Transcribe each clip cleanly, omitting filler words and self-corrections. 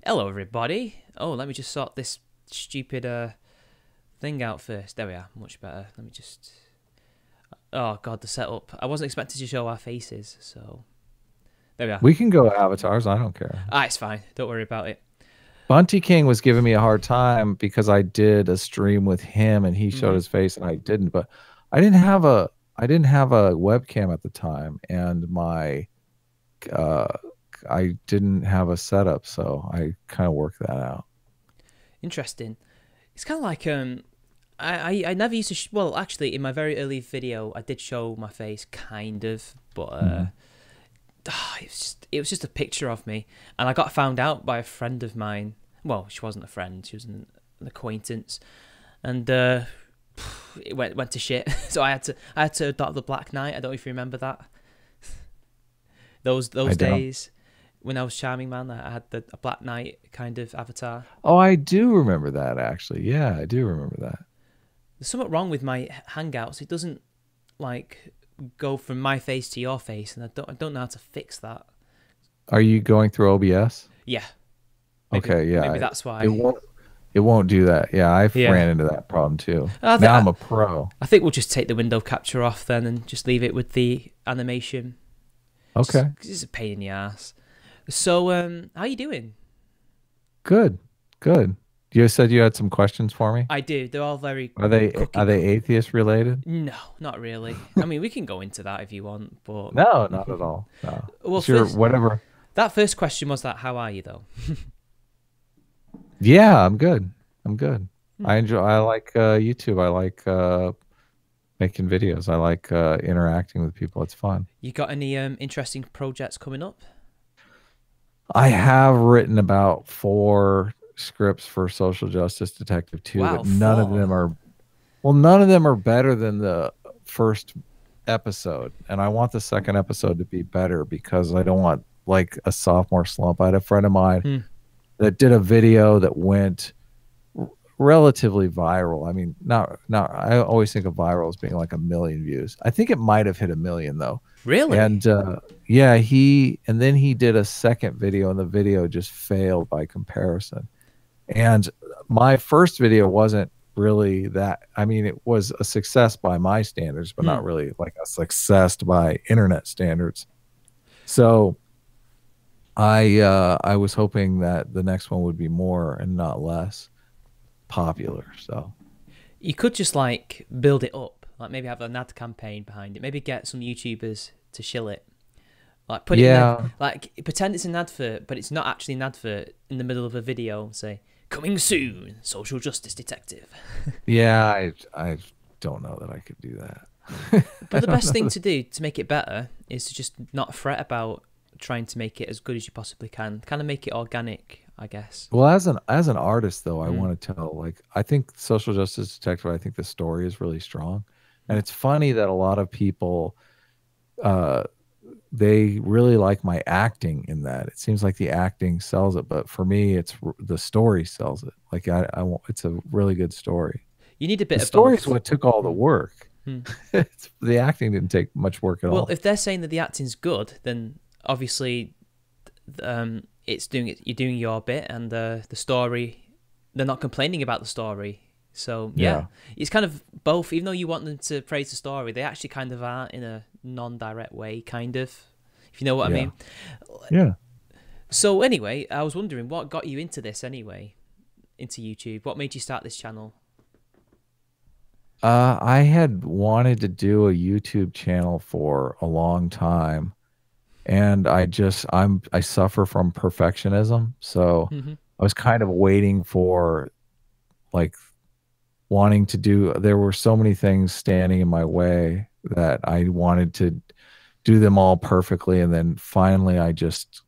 Hello, everybody. Oh, let me just sort this stupid thing out first. There we are. Much better. Let me just. Oh God, the setup. I wasn't expected to show our faces, so there we are. We can go avatars. I don't care. Ah, it's fine. Don't worry about it. Bunty King was giving me a hard time because I did a stream with him and he showed Hmm. his face and I didn't. But I didn't have a I didn't have a webcam at the time and my uh I didn't have a setup, so I kind of worked that out. Interesting. It's kind of like I never used to. Well, actually, in my very early video, I did show my face, kind of, but Mhm. it was just a picture of me, and I got found out by a friend of mine. Well, she wasn't a friend; she was an acquaintance, and it went to shit. So I had to adopt the Black Knight. I don't know if you remember that. Those I those don't. days when I was Charming Man, I had a Black Knight kind of avatar. Oh, I do remember that actually. Yeah, I do remember that. There's something wrong with my Hangouts. It doesn't like go from my face to your face, and I don't know how to fix that. Are you going through OBS? Yeah, maybe Okay, yeah. maybe that's It why. won't do that. Yeah, I've Yeah, ran into that problem too. I, th- Now I'm I a pro. I think we'll just take the window capture off then and just leave it with the animation. Just Okay. 'cause it's a pain in the ass. So how you doing? Good. Good. You said you had some questions for me? I do. They're all very Are cookie. they atheist related? No, not really. I mean, we can go into that if you want, but No, not at all. No. well, It's your first whatever. that first question was that how are you though? Yeah, I'm good. I'm good. Hmm. I like YouTube. I like making videos. I like interacting with people. It's fun. You got any interesting projects coming up? I have written about 4 scripts for Social Justice Detective 2, Wow, but none of 4. them are well, none of them are better than the first episode. And I want the second episode to be better because I don't want like a sophomore slump. I had a friend of mine Hmm. that did a video that went relatively viral. I mean, not I always think of viral as being like 1 million views. I think it might have hit 1 million though. Really? And yeah, then he did a second video and the video just failed by comparison. And my first video wasn't really that. I mean, it was a success by my standards, but Hmm. not really like a success by internet standards. So I was hoping that the next one would be more and not less popular. So You could just like build it up, like maybe have an ad campaign behind it. Maybe get some YouTubers to shill it. Like put it in the yeah, like pretend it's an advert, but it's not actually an advert in the middle of a video. Say coming soon, social justice detective. yeah, I don't know that I could do that. I But the don't best thing know. to do to make it better is to just not fret about trying to make it as good as you possibly can. Kind of make it organic, I guess. Well, as an artist though, I Mm. want to tell like I think Social Justice Detective, I think the story is really strong. And it's funny that a lot of people uh they really like my acting in that. It seems like the acting sells it, but for me the story sells it. Like I want it's a really good story. You need a The bit of story is both. what took all the Mm. work. Mm. The acting didn't take much work at Well, all. if they're saying that the acting's good, then obviously it's doing it. You're doing your bit, and the story. They're not complaining about the story. So yeah, Yeah. it's kind of both. Even though you want them to praise the story, they actually kind of are in a non-direct way, kind of. If you know what I Yeah. mean. Yeah. So anyway, I was wondering what got you into this anyway, into YouTube. What made you start this channel? I had wanted to do a YouTube channel for a long time, and I suffer from perfectionism, so Hmm. I was kind of waiting for like wanting to do there were so many things standing in my way that I wanted to do them all perfectly, and then finally I just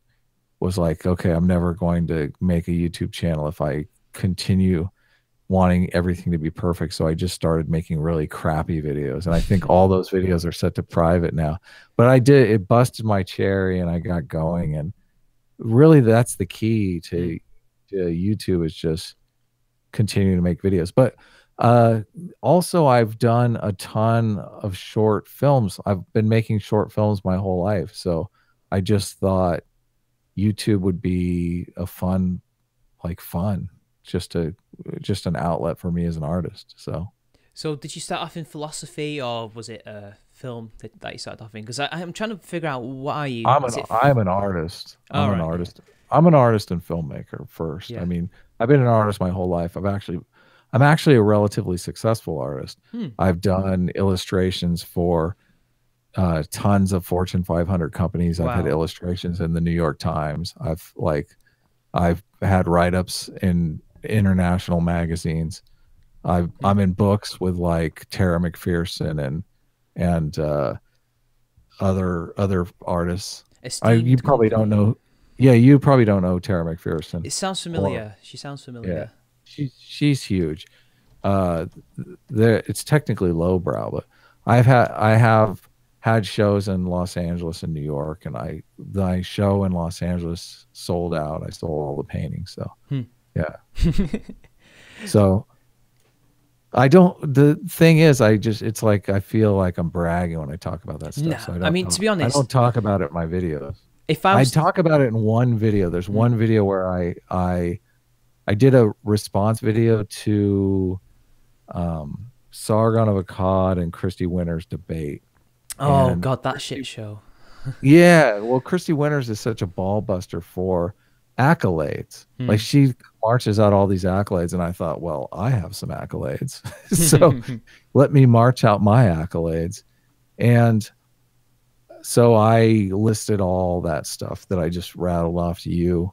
was like, okay, I'm never going to make a YouTube channel if I continue wanting everything to be perfect. So I just started making really crappy videos. And I think all those videos are set to private now. But it busted my cherry and I got going. And really that's the key to YouTube is just continuing to make videos. But also I've done a ton of short films. I've been making short films my whole life. So I just thought YouTube would be a fun like fun, just an outlet for me as an artist. So did you start off in philosophy, or was it a film that you started off in? Because I'm trying to figure out why you. I'm an artist. All right. Yeah. I'm an artist and filmmaker first. Yeah. I mean, I've been an artist my whole life. I'm actually a relatively successful artist. I've done illustrations for tons of Fortune 500 companies. I've had Wow. illustrations in the New York Times. I've had write-ups in international magazines. I'm in books with like Tara McPherson and other artists. You Esteemed probably don't company. know. Yeah, you probably don't know Tara McPherson. It sounds Or familiar. She sounds yeah, familiar. she's huge. Uh, there it's technically lowbrow, but I have had shows in Los Angeles and New York, and my show in Los Angeles sold out. I sold all the paintings. So Hmm. yeah. So the thing is, it's like I feel like I'm bragging when I talk about that No, stuff. So I mean, to be I honest, don't talk about it in my videos. if I I was, talk about it in one video. There's one video where I did a response video to Sargon of Akkad and Christy Winters debate. oh And God, that shit show. yeah, well, Christy Winters is such a ball buster for accolades. Like she marches out all these accolades, and I thought, well, I have some accolades, so let me march out my accolades. And so I listed all that stuff that I just rattled off to you.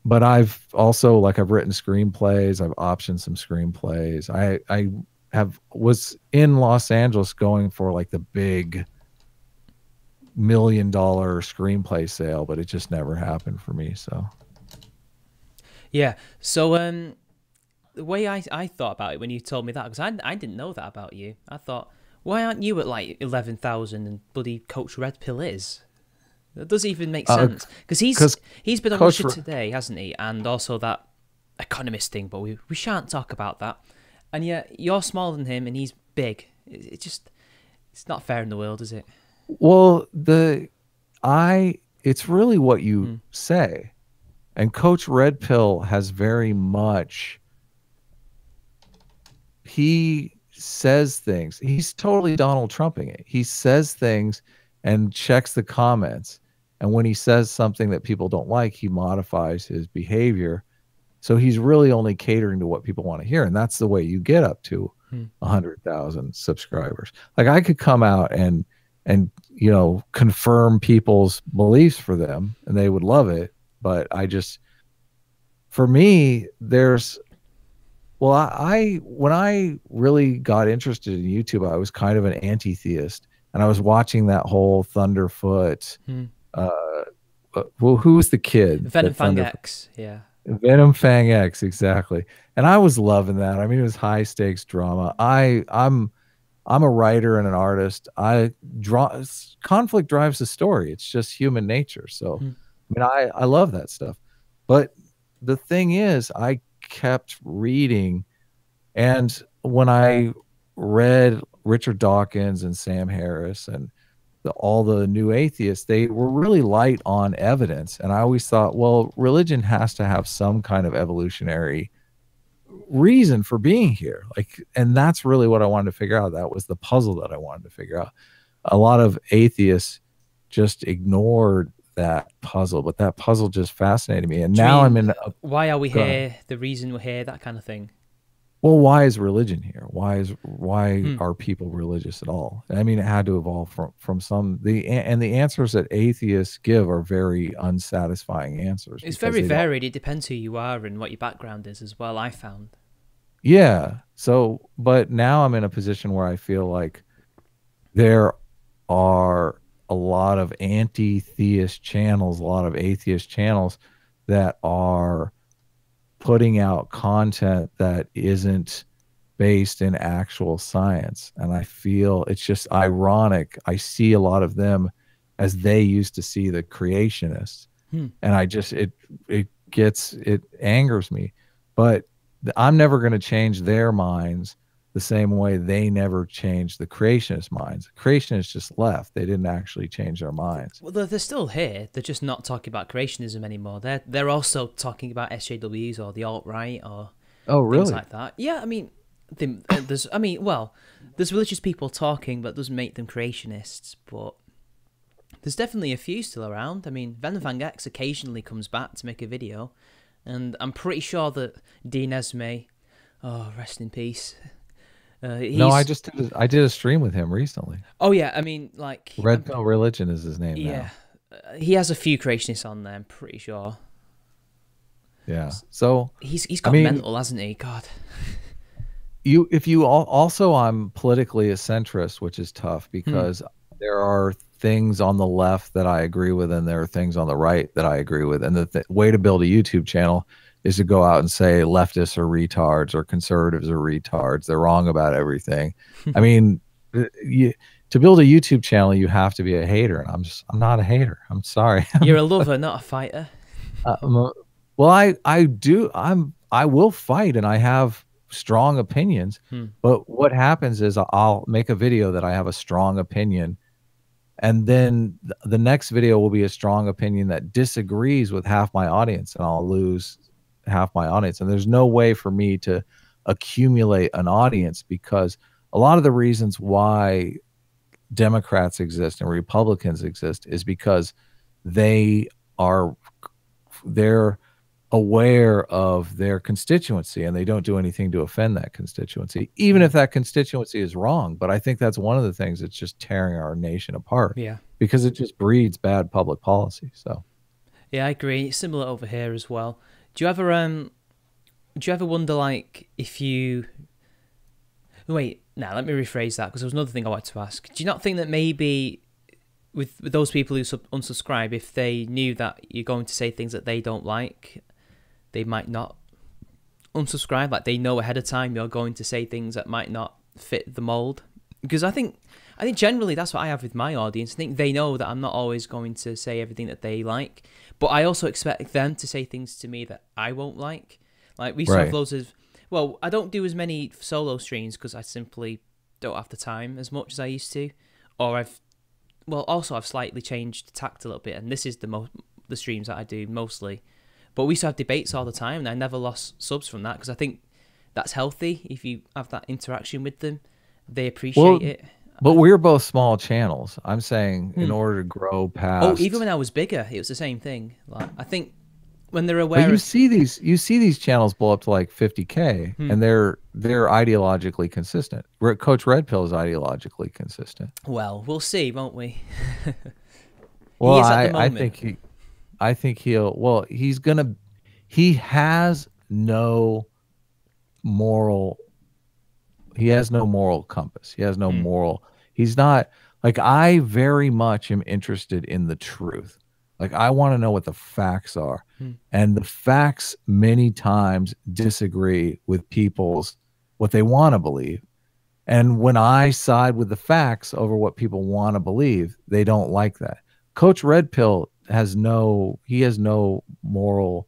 But I've also I've written screenplays. I've optioned some screenplays. I was in Los Angeles going for like the big $1 million screenplay sale, but it just never happened for me. So Yeah. So the way I thought about it when you told me that, because I didn't know that about you. I thought, why aren't you at like 11,000 and bloody Coach Red Pill is? That doesn't even make sense, because he's been on Russia Today, hasn't he? And also that Economist thing, but we shan't talk about that. And yet you're smaller than him and he's big. It's not fair in the world, is it? well, it's really what you say. And Coach Red Pill has very much, he says things. He's totally Donald Trumping it. He says things and checks the comments. And when he says something that people don't like, he modifies his behavior. So he's really only catering to what people want to hear. And that's the way you get up to 100,000 subscribers. Like I could come out and confirm people's beliefs for them and they would love it. But for me, when I really got interested in YouTube, I was kind of an anti-theist, and I was watching that whole Thunderfoot. Well, who was the kid? Venom Fang X, yeah. Venom Fang X, exactly. And I was loving that. I mean, it was high stakes drama. I'm a writer and an artist. Conflict drives the story. It's just human nature. So, I mean, I love that stuff. But the thing is, I kept reading, and when I read Richard Dawkins and Sam Harris and all the new atheists, they were really light on evidence. And I always thought, well, religion has to have some kind of evolutionary reason for being here. And that's really what I wanted to figure out. That was the puzzle that I wanted to figure out. A lot of atheists just ignored that puzzle, but that puzzle just fascinated me. And now I'm in why are we here, the reason we're here, that kind of thing. Well, why is religion here? Why are people religious at all? I mean, it had to evolve from some the answers that atheists give are very unsatisfying answers. It's very varied. It depends who you are and what your background is as well, I found. Yeah. So, but now I'm in a position where I feel like there are a lot of anti-theist channels, a lot of atheist channels that are putting out content that isn't based in actual science. And I feel it's just ironic. I see a lot of them as they used to see the creationists. And it angers me. But I'm never going to change their minds the same way they never changed the creationist minds. The creationists just left. They didn't actually change their minds. Well, they're still here. They're just not talking about creationism anymore. They're also talking about SJWs or the alt-right or things like that. Yeah, I mean, there's religious people talking, but it doesn't make them creationists. But there's definitely a few still around. I mean, Venom Van X occasionally comes back to make a video, and I'm pretty sure that Dean Esme, oh, rest in peace. No, I did a stream with him recently. Oh yeah, I mean, like Red Pill Religion is his name now. He has a few creationists on there, I'm pretty sure. Yeah, so he's got mental, hasn't he? God. I'm politically a centrist, which is tough because there are things on the left that I agree with, and there are things on the right that I agree with. And the way to build a YouTube channel is to go out and say leftists are retards or conservatives are retards. They're wrong about everything. I mean, to build a YouTube channel, you have to be a hater, and I'm not a hater. I'm sorry. You're a lover, not a fighter. Well, I will fight, and I have strong opinions. But what happens is I'll make a video that I have a strong opinion, and then the next video will be a strong opinion that disagrees with half my audience, and I'll lose half my audience. And there's no way for me to accumulate an audience, because a lot of the reasons why Democrats exist and Republicans exist is because they're aware of their constituency, and they don't do anything to offend that constituency, even if that constituency is wrong. But I think that's one of the things that's just tearing our nation apart. Yeah, because it just breeds bad public policy. So yeah, I agree. Similar over here as well. Do you ever wonder, like, if you... Wait, now let me rephrase that, because there was another thing I wanted to ask. Do you not think that maybe with those people who unsubscribe, if they knew that you're going to say things that they don't like, they might not unsubscribe? Like, they know ahead of time you're going to say things that might not fit the mold? Because I think generally that's what I have with my audience. I think they know that I'm not always going to say everything that they like, but I also expect them to say things to me that I won't like. Like, we used to have loads of... Well, I don't do as many solo streams because I simply don't have the time as much as I used to. Or I've slightly changed tact a little bit, and this is the streams that I do mostly. But we used to have debates all the time, and I never lost subs from that, because I think that's healthy. If you have that interaction with them, they appreciate it. But we're both small channels. I'm saying in order to grow past... Oh, even when I was bigger, it was the same thing. Like, I think when they're aware... But you see these channels blow up to like 50K, and they're ideologically consistent. Coach Red Pill is ideologically consistent. Well, we'll see, won't we? Well, I think he has no moral compass. He has no moral. He's not, like, I very much am interested in the truth. Like, I want to know what the facts are. And the facts many times disagree with what they want to believe. And when I side with the facts over what people want to believe, they don't like that. Coach Red Pill has no moral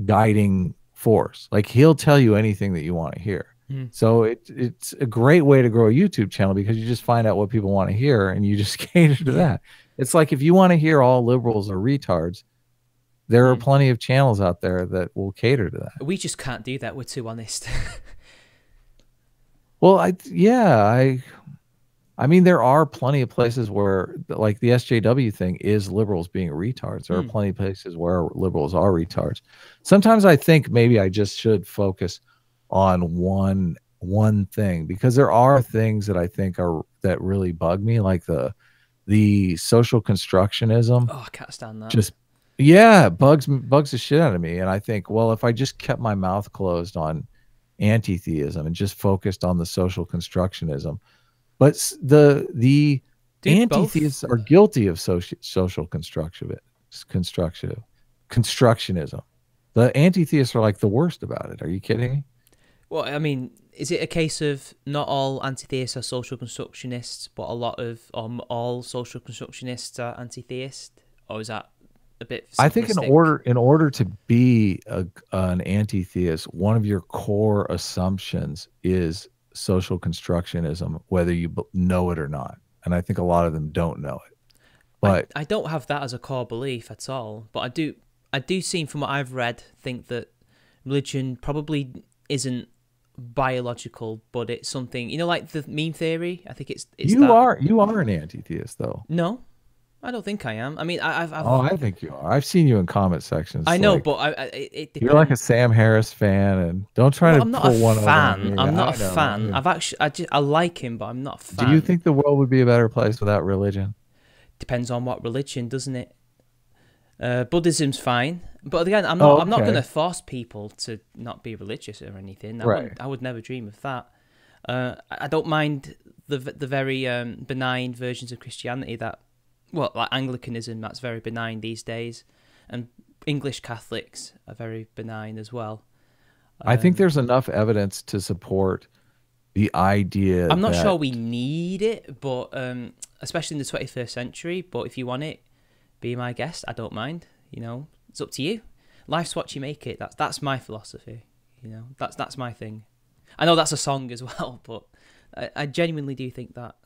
guiding force. Like, he'll tell you anything that you want to hear. So it's a great way to grow a YouTube channel, because you just find out what people want to hear and you just cater to that. It's like, if you want to hear all liberals are retards, there are plenty of channels out there that will cater to that. We just can't do that. We're too honest. Well, I mean, there are plenty of places where, like, the SJW thing is liberals being retards. There are plenty of places where liberals are retards. Sometimes I think maybe I just should focus on one thing, because there are things that I think that really bug me, like the social constructionism. Oh, I can't stand that. Just bugs the shit out of me. And I think, well, if I just kept my mouth closed on antitheism and just focused on the social constructionism, but the anti-theists are guilty of social constructionism. The anti-theists are like the worst about it. Are you kidding me? Well, I mean, is it a case of not all anti-theists are social constructionists, but all social constructionists are anti-theist? Or is that a bit I think simplistic. in order to be an anti-theist, one of your core assumptions is social constructionism, whether you know it or not. And I think a lot of them don't know it. But I don't have that as a core belief at all, but I do seem from what I've read think that religion probably isn't biological, but it's something, you know, like the meme theory. I think it's that. you are an anti-theist though. No, I don't think I am. I mean, Oh, I think you are. I've seen you in comment sections. I know, Like but it you're like a depends. Sam Harris fan, and don't try Well, to I'm not a pull one over on fan. me. I'm not I a know. fan. I like him, but I'm not a Do you fan. think the world would be a better place without religion? Depends on what religion, doesn't it? Buddhism's fine, but again, Oh, I'm not going okay. to force people to not be religious or anything. Right. I would never dream of that. I don't mind the very benign versions of Christianity that, well, like Anglicanism, that's very benign these days, and English Catholics are very benign as well. I think Um, there's enough evidence to support the idea I'm not sure that we need it, but especially in the 21st century. But if you want it, be my guest. I don't mind. You know, it's up to you. Life's what you make it. That's my philosophy. You know, that's my thing. I know that's a song as well, but I genuinely do think that.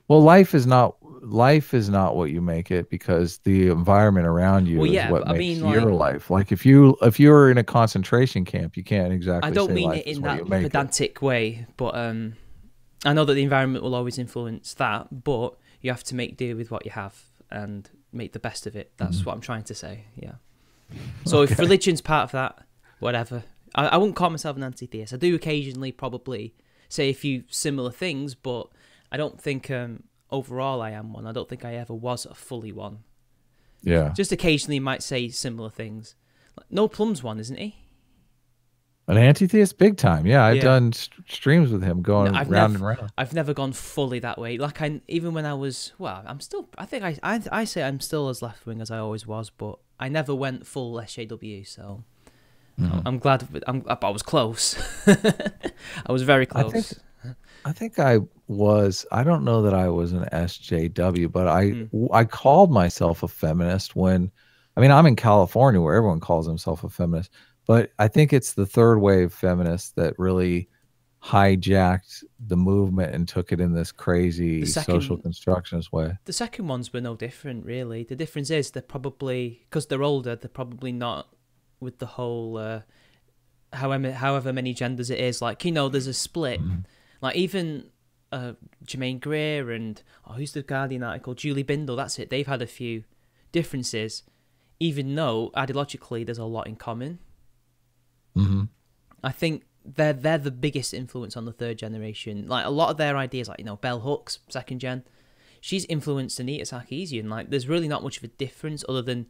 well, life is not what you make it because the environment around Well, you is yeah, what but I makes mean, your like, life. Like if you're in a concentration camp, you can't I exactly don't say mean life it is in what you that make it. pedantic way, but I know that the environment will always influence that, but you have to make do with what you have and make the best of it. That's Mhm. what I'm trying to say. Yeah. So if Okay. religion's part of that, whatever. I wouldn't call myself an anti-theist. I do occasionally probably say a few similar things, but I don't think overall I am one. I don't think I ever was a fully one. Yeah. Just occasionally might say similar things. Like, No Plum's one, isn't he? An anti-theist big time. Yeah, I've Yeah. done streams with him No, going round and round. I've never gone fully that way. Like even when I was, well, I'm still. I think I say I'm still as left wing as I always was, but I never went full SJW. So Mhm. I'm glad. I was close. I was very I think close. I think I was. I don't know that I was an SJW, but Mm. I called myself a feminist when, I mean, I'm in California where everyone calls himself a feminist, but I think it's the third wave feminists that really hijacked the movement and took it in this The crazy social second, constructionist way. the second ones were no different, really. The difference is they're probably because they're older. They're probably not with the whole however many genders it is. Like there's a split. Mhm. Like even Jermaine Greer and who's the Guardian article? Julie Bindel. That's it. They've had a few differences, even though ideologically there's a lot in common. Mhm. I think they're the biggest influence on the third generation. Like a lot of their ideas, like Bell Hooks, second gen, she's influenced Anita Sarkeesian. Like there's really not much of a difference other than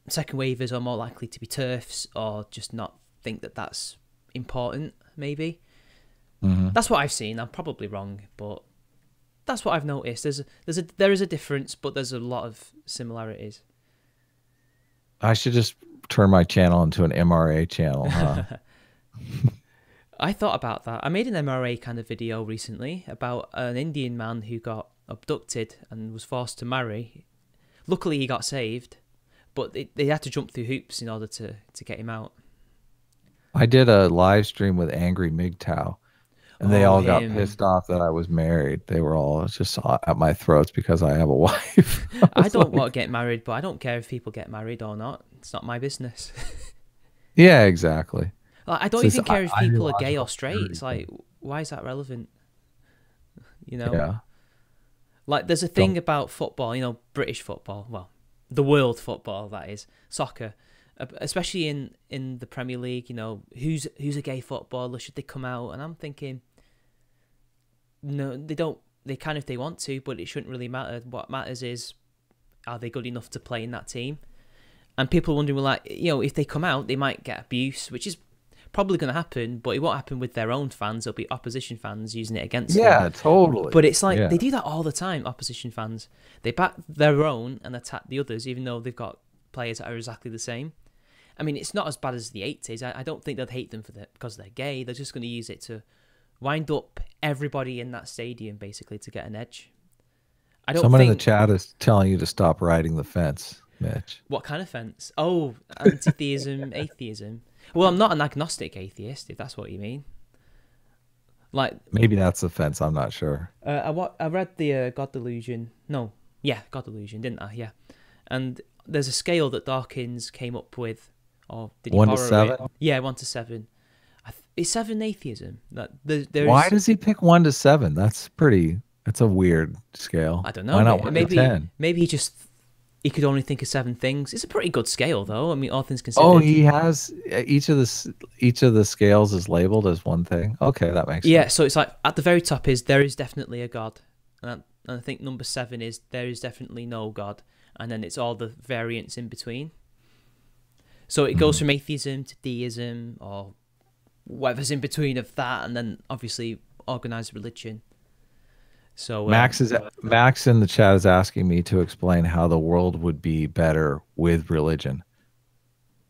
second wavers are more likely to be turfs or just not think that that's important. Maybe Mhm. that's what I've seen. I'm probably wrong, but that's what I've noticed. There is a difference, but there's a lot of similarities. I should just turn my channel into an MRA channel, huh? I thought about that. I made an MRA kind of video recently about an Indian man who got abducted and was forced to marry. Luckily, he got saved, but they had to jump through hoops in order to get him out. I did a live stream with Angry MGTOW, and they Oh, all got him. pissed off that I was married. They were all just at my throats because I have a wife. I I was don't like, want to get married, but I don't care if people get married or not. It's not my business. yeah, exactly. Like, I It's don't this even care if people are gay or ideological straight. purity It's like, thing. why is that relevant? You know? Yeah. Like, there's a Don't. thing about football, British football. Well, the world football, that is. Soccer. Especially in the Premier League, who's a gay footballer? Should they come out? And I'm thinking, no, they don't. They can if they want to, but it shouldn't really matter. What matters is, are they good enough to play in that team? And people are wondering, well, like, if they come out, they might get abuse, which is probably going to happen, but it won't happen with their own fans. It'll be opposition fans using it against them. Yeah, totally. But it's like Yeah. they do that all the time, opposition fans. They back their own and attack the others, even though they've got players that are exactly the same. I mean, it's not as bad as the 80s. I don't think they'd hate them because they're gay. They're just going to use it to wind up everybody in that stadium, basically, to get an edge. I don't Someone in the think... chat is telling you to stop riding the fence. Mitch. What kind of fence? Oh, antitheism, atheism. Well, I'm not an agnostic atheist, if that's what you mean. Like, Maybe that's the fence. I'm not sure. I read the God Delusion. No, yeah, God Delusion, didn't I? Yeah, and there's a scale that Dawkins came up with, or did he 1 to borrow 7? it? Yeah, 1 to 7. Is 7 atheism? Why does he pick 1 to 7? That's a weird scale. I don't know. Why not 1 to 10? Maybe he could only think of 7 things. It's a pretty good scale, though. I mean, all things considered. Oh, he has each of the scales is labeled as one thing. Okay, that makes sense. Yeah, so it's like at the very top is there is definitely a God, and I think number 7 is there is definitely no God, and then it's all the variants in between. So it goes from atheism to deism, or whatever's in between of that, and then obviously organized religion. So Max in the chat is asking me to explain how the world would be better with religion.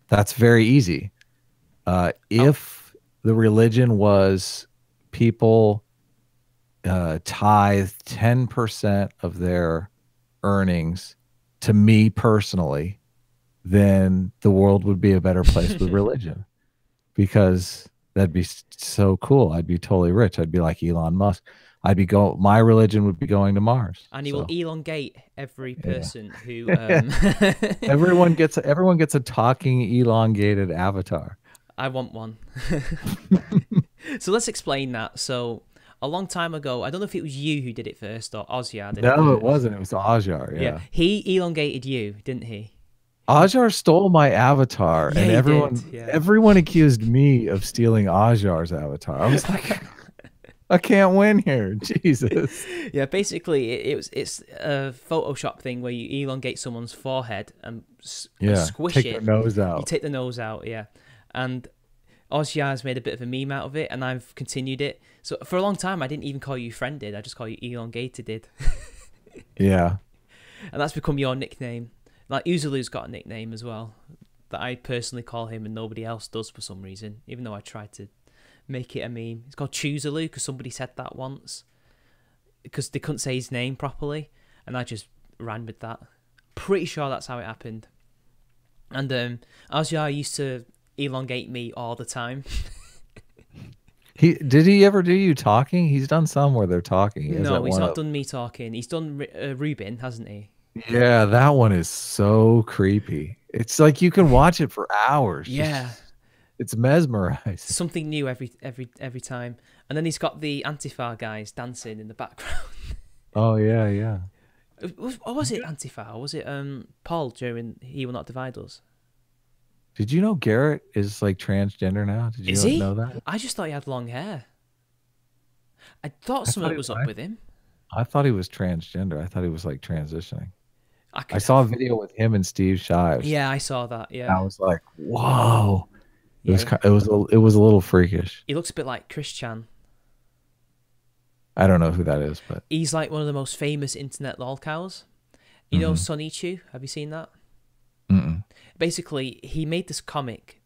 That's very easy. If the religion was people tithe 10% of their earnings to me personally, then the world would be a better place with religion, because that'd be so cool. I'd be totally rich. I'd be like Elon Musk. My religion would be going to Mars. And he will elongate every person who everyone gets a talking elongated avatar. I want one. So let's explain that. So a long time ago, I don't know if it was you who did it first or Ozyar did it first. No, it wasn't. It was Ozyar. Yeah. He elongated you, didn't he? Ozyar stole my avatar, and everyone accused me of stealing Ozyar's avatar. I was like, I can't win here, Jesus. Yeah, basically, it's a Photoshop thing where you elongate someone's forehead and squish take it. Take the nose out. You take the nose out, yeah. And Ozyar's made a bit of a meme out of it, and I've continued it. So for a long time, I didn't even call you friended. I just call you elongated. Yeah. And that's become your nickname. Like, Uzulu's got a nickname as well that I personally call him and nobody else does for some reason, even though I tried to make it a meme. It's called Choozaloo because somebody said that once because they couldn't say his name properly, and I just ran with that. Pretty sure that's how it happened. And Ozyar used to elongate me all the time. Did he ever do you talking? He's done some where they're talking. No, he's not done me talking. He's done Rubin, hasn't he? Yeah, that one is so creepy. It's like you can watch it for hours. Yeah. It's mesmerizing. Something new every time. And then he's got the Antifa guys dancing in the background. Oh, yeah, yeah. Or was it Antifa? Or was it Paul during He Will Not Divide Us? Did you know Garrett is like transgender now? Did you know that? I just thought he had long hair. I thought something was up with him. I thought he was transgender. I thought he was like transitioning. I saw a video with him and Steve Shives. Yeah, I saw that. Yeah, I was like, whoa. It was a little freakish. He looks a bit like Christian. I don't know who that is, but he's like one of the most famous internet lolcows. You know Sonny Chu? Have you seen that? Mm-mm. Basically, he made this comic,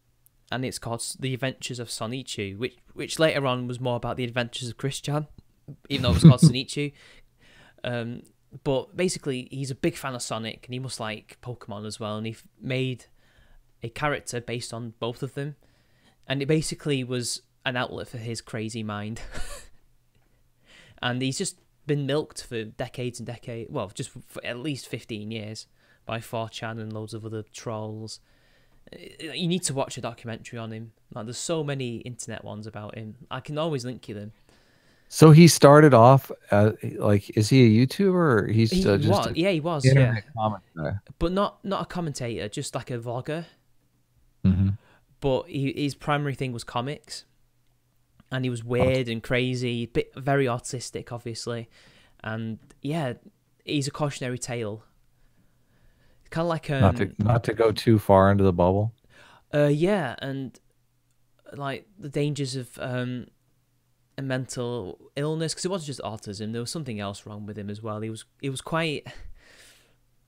and it's called The Adventures of Sonny Chu, which later on was more about the adventures of Christian, even though it was called Sonny Chu. But basically, he's a big fan of Sonic, and he must like Pokemon as well, and he made a character based on both of them, and it basically was an outlet for his crazy mind. And he's just been milked for decades and decades, well, just for at least 15 years by 4chan and loads of other trolls. You need to watch a documentary on him. Like, there's so many internet ones about him. I can always link you them. So he started off like, is he a YouTuber or he's he was internet commentator? But not a commentator, just like a vlogger. Mm-hmm. But his primary thing was comics, and he was weird and crazy, very autistic, obviously, and yeah, he's a cautionary tale. Kind of like not to go too far into the bubble. Yeah, and like the dangers of a mental illness, because it wasn't just autism. There was something else wrong with him as well. He was quite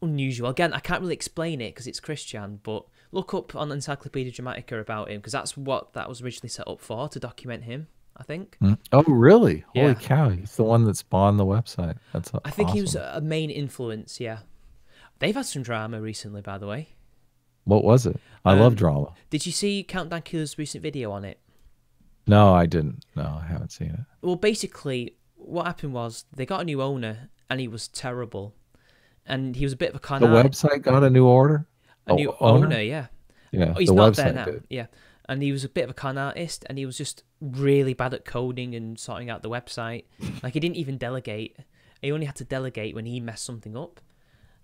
unusual. Again, I can't really explain it because it's Christian, but look up on Encyclopedia Dramatica about him, because that's what that was originally set up for, to document him, I think. Oh, really? Yeah. Holy cow! He's the one that spawned the website. That's I think awesome. he was a main influence. Yeah. They've had some drama recently, by the way. What was it? I love drama. Did you see Countdown Killer's recent video on it? No, I didn't. No, I haven't seen it. Well, basically, what happened was they got a new owner, and he was terrible. And he was a bit of a con The artist. website got a new order? A new owner, yeah. Yeah, He's the not there website now. did. Yeah. And he was a bit of a con artist, and he was just really bad at coding and sorting out the website. Like, he didn't even delegate. He only had to delegate when he messed something up.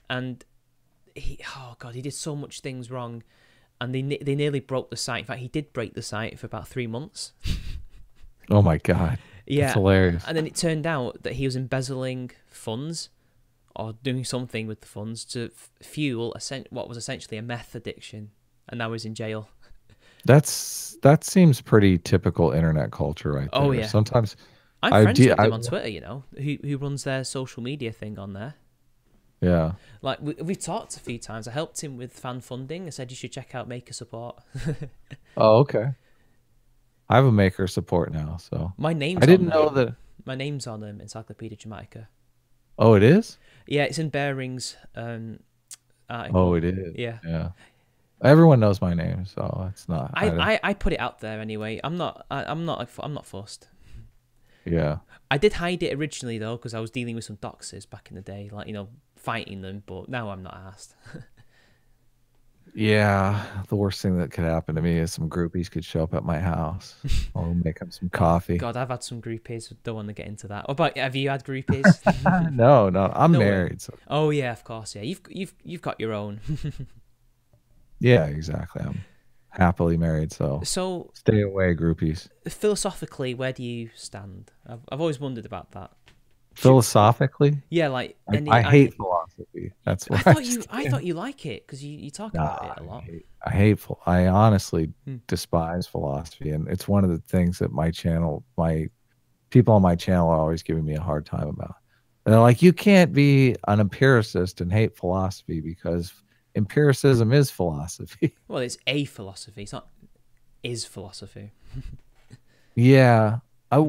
And oh God, he did so much things wrong. And they nearly broke the site. In fact, he did break the site for about 3 months. Oh my God. Yeah. That's hilarious. And then it turned out that he was embezzling funds or doing something with the funds to fuel what was essentially a meth addiction. And now he's in jail. That seems pretty typical internet culture right there. Oh, yeah. Sometimes I'm friends with him on Twitter, you know, who runs their social media thing on there. Yeah. Like, we've talked a few times. I helped him with fan funding. I said you should check out Maker Support. Oh, okay. I have a Maker Support now, so My name's I didn't on know there. that. My name's on Encyclopedia Dramatica. Oh, it is? Yeah, it's in Bearing's article. Oh, it is. Yeah. Yeah. Everyone knows my name, so it's not. I put it out there anyway. I'm not fussed. Yeah. I did hide it originally though, because I was dealing with some doxers back in the day, like, you know, fighting them. But now I'm not asked. Yeah. The worst thing that could happen to me is some groupies could show up at my house. I'll make them some coffee. God, I've had some groupies. Don't want to get into that. What about, have you had groupies? No, I'm No way. married. So. Oh yeah, of course. Yeah, you've got your own. Yeah, exactly. I'm happily married, so stay away, groupies. Philosophically, where do you stand? I've always wondered about that. Philosophically, Yeah, like I hate philosophy. That's why I thought you like it because you talk about it a lot. I honestly despise philosophy, and it's one of the things that my people on my channel are always giving me a hard time about. And they're like, you can't be an empiricist and hate philosophy because empiricism is philosophy. Well, it's a philosophy. It's not is philosophy. Yeah.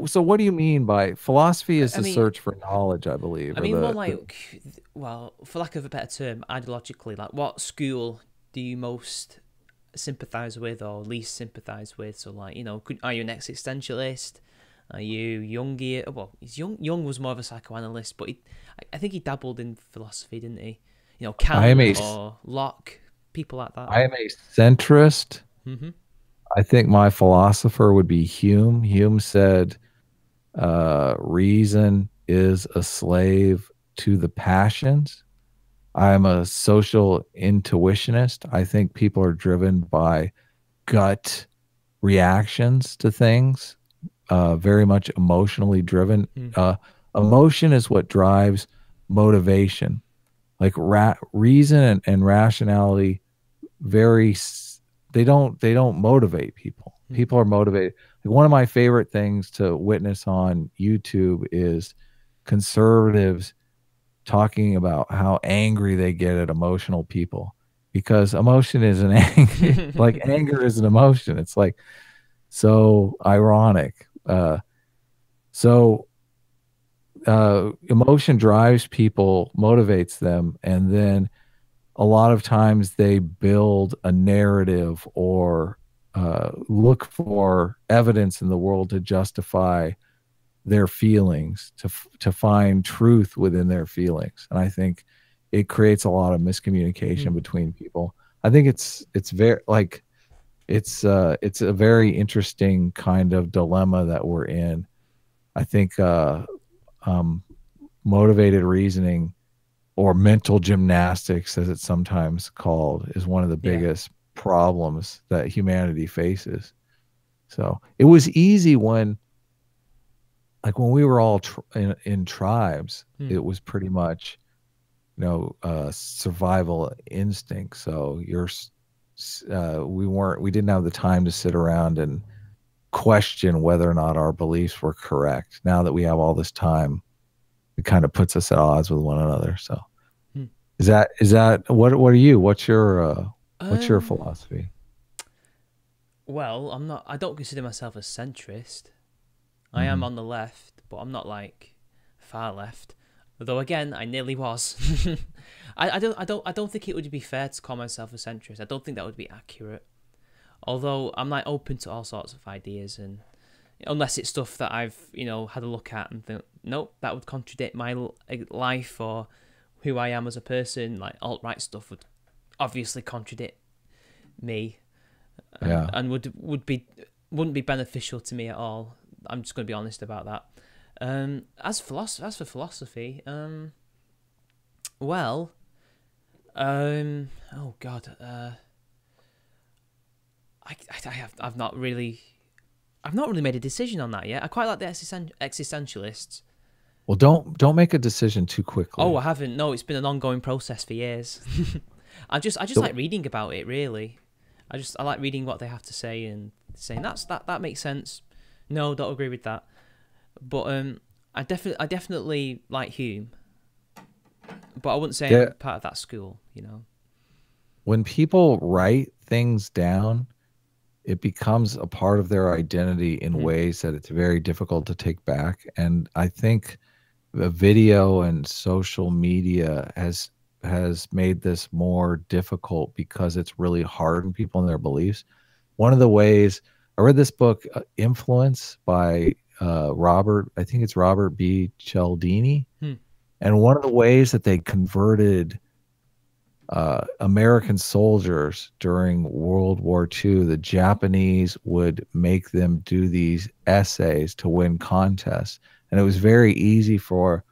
So what do you mean by philosophy is the search for knowledge, I believe. I mean, more like, well, for lack of a better term, ideologically, like what school do you most sympathize with or least sympathize with? So like, you know, are you an existentialist? Are you Jungian? Well, Jung was more of a psychoanalyst, but I think he dabbled in philosophy, didn't he? You know, Kant or Locke, people like that. I am a centrist. Mm-hmm. I think my philosopher would be Hume. Hume said, reason is a slave to the passions. I'm a social intuitionist. I think people are driven by gut reactions to things, very much emotionally driven. Emotion is what drives motivation. Like reason and rationality, they don't motivate people. People are motivated. Like one of my favorite things to witness on YouTube is conservatives talking about how angry they get at emotional people, because emotion is an anger. Like anger is an emotion. It's like so ironic. Emotion drives people, motivates them, and then a lot of times they build a narrative or look for evidence in the world to justify their feelings, to find truth within their feelings. And I think it creates a lot of miscommunication between people. I think it's very like it's a very interesting kind of dilemma that we're in. I think motivated reasoning, or mental gymnastics, as it's sometimes called, is one of the biggest problems that humanity faces. So it was easy when we were all in tribes, it was pretty much, survival instinct. So we didn't have the time to sit around and question whether or not our beliefs were correct. Now that we have all this time, it kind of puts us at odds with one another. So is that what are you? What's your philosophy? Well, I don't consider myself a centrist. I am on the left, but I'm not like far left. Although again, I nearly was. I don't think it would be fair to call myself a centrist. I don't think that would be accurate. Although I'm like open to all sorts of ideas, and unless it's stuff that I've had a look at and think, nope, that would contradict my life or who I am as a person. Like alt-right stuff would obviously contradict me, and wouldn't be beneficial to me at all. I'm just going to be honest about that. As for philosophy, well, oh God, I've not really made a decision on that yet. I quite like the existentialists. Well, don't make a decision too quickly. Oh, I haven't. No, it's been an ongoing process for years. I just like reading about it. Really, I like reading what they have to say and saying that makes sense. No, don't agree with that. But I definitely like Hume. But I wouldn't say I'm part of that school. When people write things down, it becomes a part of their identity in ways that it's very difficult to take back. And I think the video and social media has made this more difficult because it's really hard on people and their beliefs. One of the ways I read this book, Influence by I think it's Robert B. Cialdini. And one of the ways that they converted American soldiers during World War II, the Japanese would make them do these essays to win contests. And it was very easy for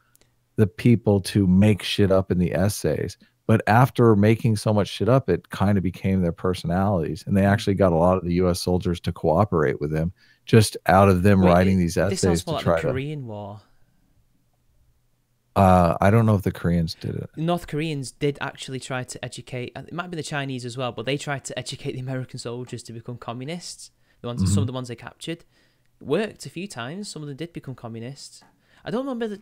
the people to make shit up in the essays. But after making so much shit up, it kind of became their personalities. And they actually got a lot of the U.S. soldiers to cooperate with them just out of them writing these essays. This sounds more to like try the Korean War. I don't know if the Koreans did it. North Koreans did actually try to educate, it might be the Chinese as well, but they tried to educate the American soldiers to become communists. Some of the ones they captured. It worked a few times. Some of them did become communists. I don't remember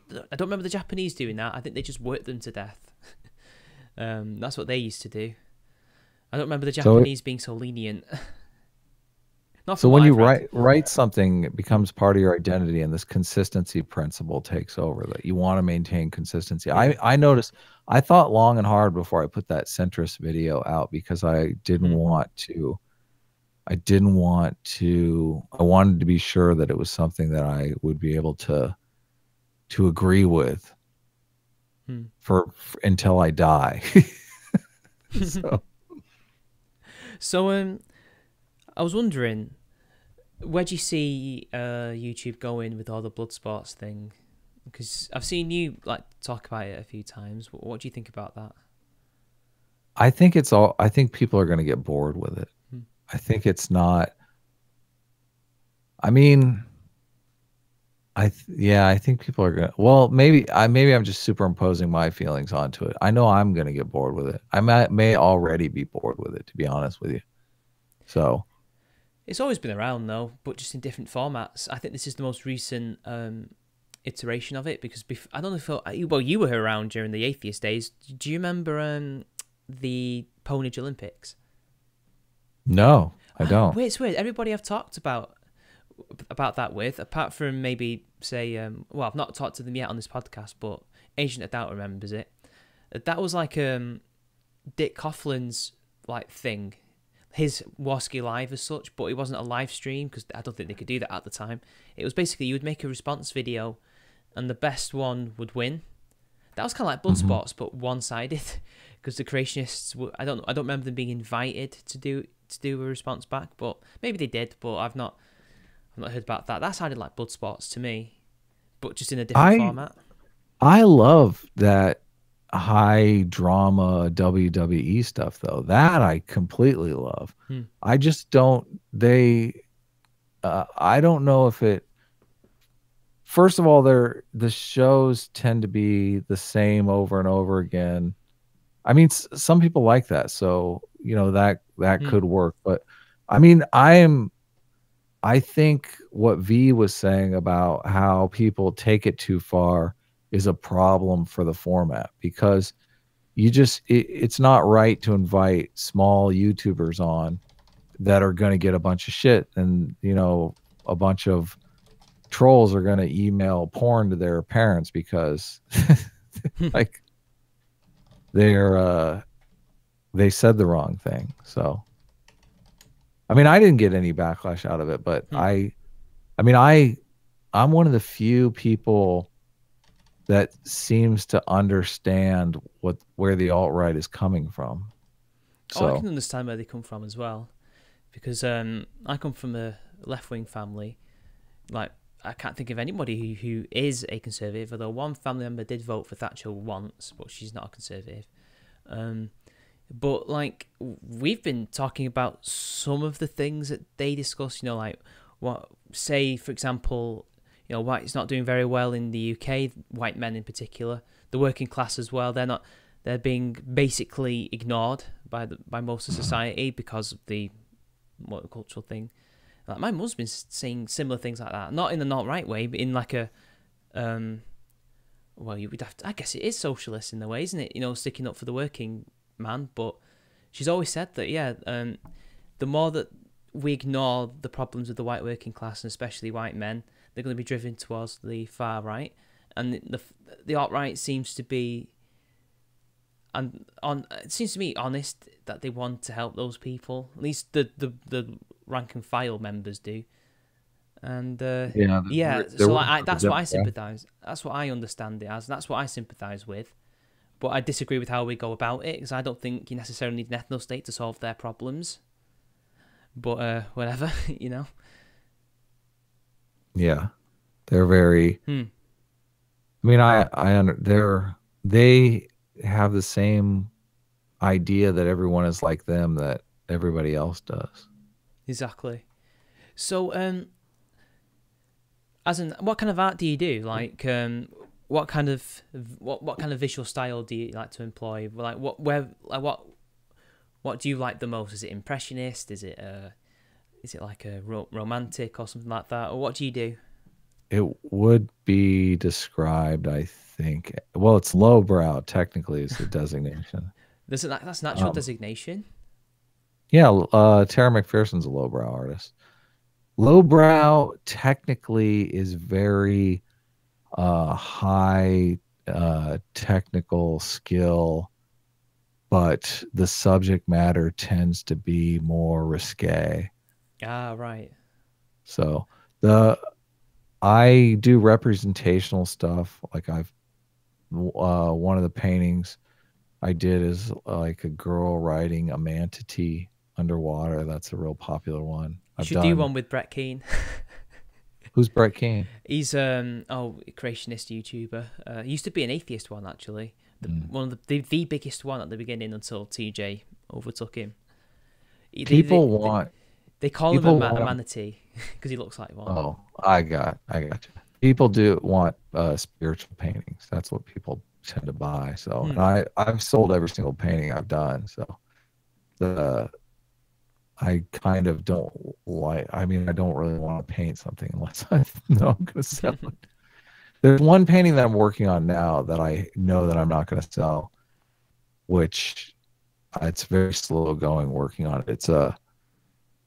the Japanese doing that. I think they just worked them to death. That's what they used to do. I don't remember the Japanese being so lenient. So when you write something, it becomes part of your identity, and this consistency principle takes over, that you want to maintain consistency. Yeah. I noticed, I thought long and hard before I put that centrist video out, because I didn't want to, I wanted to be sure that it was something that I would be able to agree with for until I die. So I was wondering, where do you see YouTube going with all the blood sports thing? Because I've seen you talk about it a few times. What do you think about that? I think people are going to get bored with it. I think it's not. I mean, I think people are gonna. Well, maybe I'm just superimposing my feelings onto it. I know I'm gonna get bored with it. I may already be bored with it, to be honest with you. So, it's always been around though, but just in different formats. I think this is the most recent iteration of it, because I don't know if you were around during the atheist days. Do you remember the Ponage Olympics? No, I don't. It's weird. Everybody I've talked about that with, apart from maybe say, well, I've not talked to them yet on this podcast, but Agent of Doubt remembers it. That was like Dick Coughlin's thing, his Warski Live as such, but it wasn't a live stream because I don't think they could do that at the time. It was basically you would make a response video, and the best one would win. That was kind of like blood sports, but one-sided, because the creationists I don't remember them being invited to do a response back, but maybe they did, but I've not heard about that. That sounded like blood sports to me, but just in a different format. I love that high drama WWE stuff though. That I completely love. I just don't. I don't know if it. First of all, the shows tend to be the same over and over again. I mean, some people like that, so that could work. But I mean, I think what V was saying about how people take it too far is a problem for the format, because it's not right to invite small YouTubers on that are going to get a bunch of shit, and a bunch of trolls are going to email porn to their parents because Like they're they said the wrong thing. So I mean, I didn't get any backlash out of it, but Hmm. I mean, I'm one of the few people that seems to understand where the alt right is coming from. Oh, I can So understand where they come from as well, because I come from a left wing family. Like, I can't think of anybody who is a conservative, although one family member did vote for Thatcher once, but she's not a conservative. Um, but like, we've been talking about some of the things that they discuss, like what, say, for example, white's not doing very well in the UK, white men in particular, the working class as well. They're being basically ignored by most of society because of the multicultural thing. Like, my mum's been saying similar things like that, not in a not right way, but in like a well, you would have to, I guess it is socialist in a way, isn't it? Sticking up for the working man. But she's always said that, yeah, the more that we ignore the problems of the white working class, and especially white men, they're going to be driven towards the far right. And the alt-right seems to be, and it seems to me honest that they want to help those people. At least the rank and file members do. And yeah, yeah, they're so working like for the that's what I Democrats. sympathise. That's what I understand it as. That's what I sympathise with. But I disagree with how we go about it, because I don't think you necessarily need an ethno state to solve their problems. But whatever, Yeah, they're very. Hmm. I mean, they have the same idea that everyone is like them that everybody else does. Exactly. So as in, what kind of art do you do? Like, what kind of visual style do you like to employ? Like, what do you like the most? Is it impressionist? Is it like a romantic or something like that? Or what do you do? It would be described, I think. Well, it's lowbrow. Technically, is the designation. That's natural Um, designation. yeah, Tara McPherson's a lowbrow artist. Lowbrow technically is very high technical skill, but the subject matter tends to be more risque. Ah, right. So the I do representational stuff. Like one of the paintings I did is like a girl riding a manatee underwater. That's a real popular one. You I've should do done. one with Brett Keane. Who's Brett Keane? He's creationist YouTuber. He used to be an atheist one, actually. One of the biggest one at the beginning until TJ overtook him. They call him People a want. manatee because he looks like one. Oh, I got you. People do want spiritual paintings. That's what people tend to buy. So, and I've sold every single painting I've done. So, the I kind of don't like. I mean, I don't really want to paint something unless I know I'm going to sell it. There's one painting that I'm working on now that I know that I'm not going to sell, which it's very slow going working on it.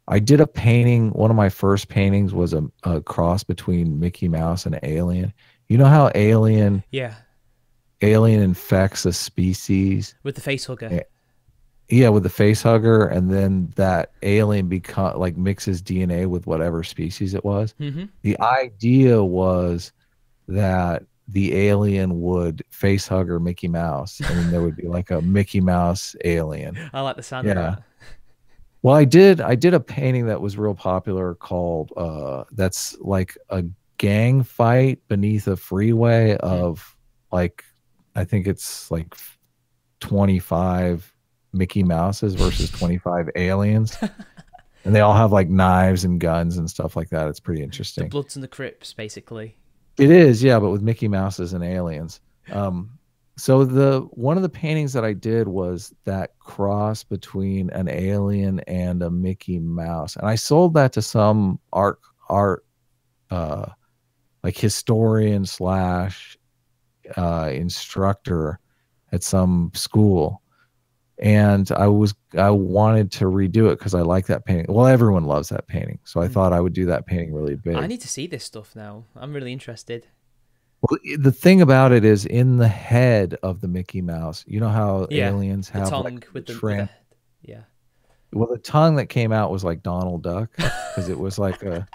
I did a painting. One of my first paintings was a cross between Mickey Mouse and Alien. You know how Yeah, Alien infects a species? with the face hugger. Yeah, with the face hugger, and then that alien mixes DNA with whatever species it was. Mm-hmm. The idea was that the alien would face hugger Mickey Mouse, and then there would be like a Mickey Mouse alien. I like the sound of Yeah. that. Well, I did a painting that was real popular called that's like a gang fight beneath a freeway of like I think it's like 25 Mickey Mouses versus 25 aliens. And they all have like knives and guns and stuff like that. It's pretty The interesting. Bloods and the Crips, basically. It is, yeah, but with Mickey Mouses and aliens. So the one of the paintings that I did was that cross between an alien and a Mickey Mouse, and I sold that to some art uh, like historian slash instructor at some school, and I wanted to redo it because I like that painting. Well, everyone loves that painting, so I thought I would do that painting really I big. need to see this stuff now. I'm really interested. Well, the thing about it is in the head of the Mickey Mouse. You know how Yeah, aliens the have like tongue the with the tran yeah. well, the tongue that came out was like Donald Duck because it was like a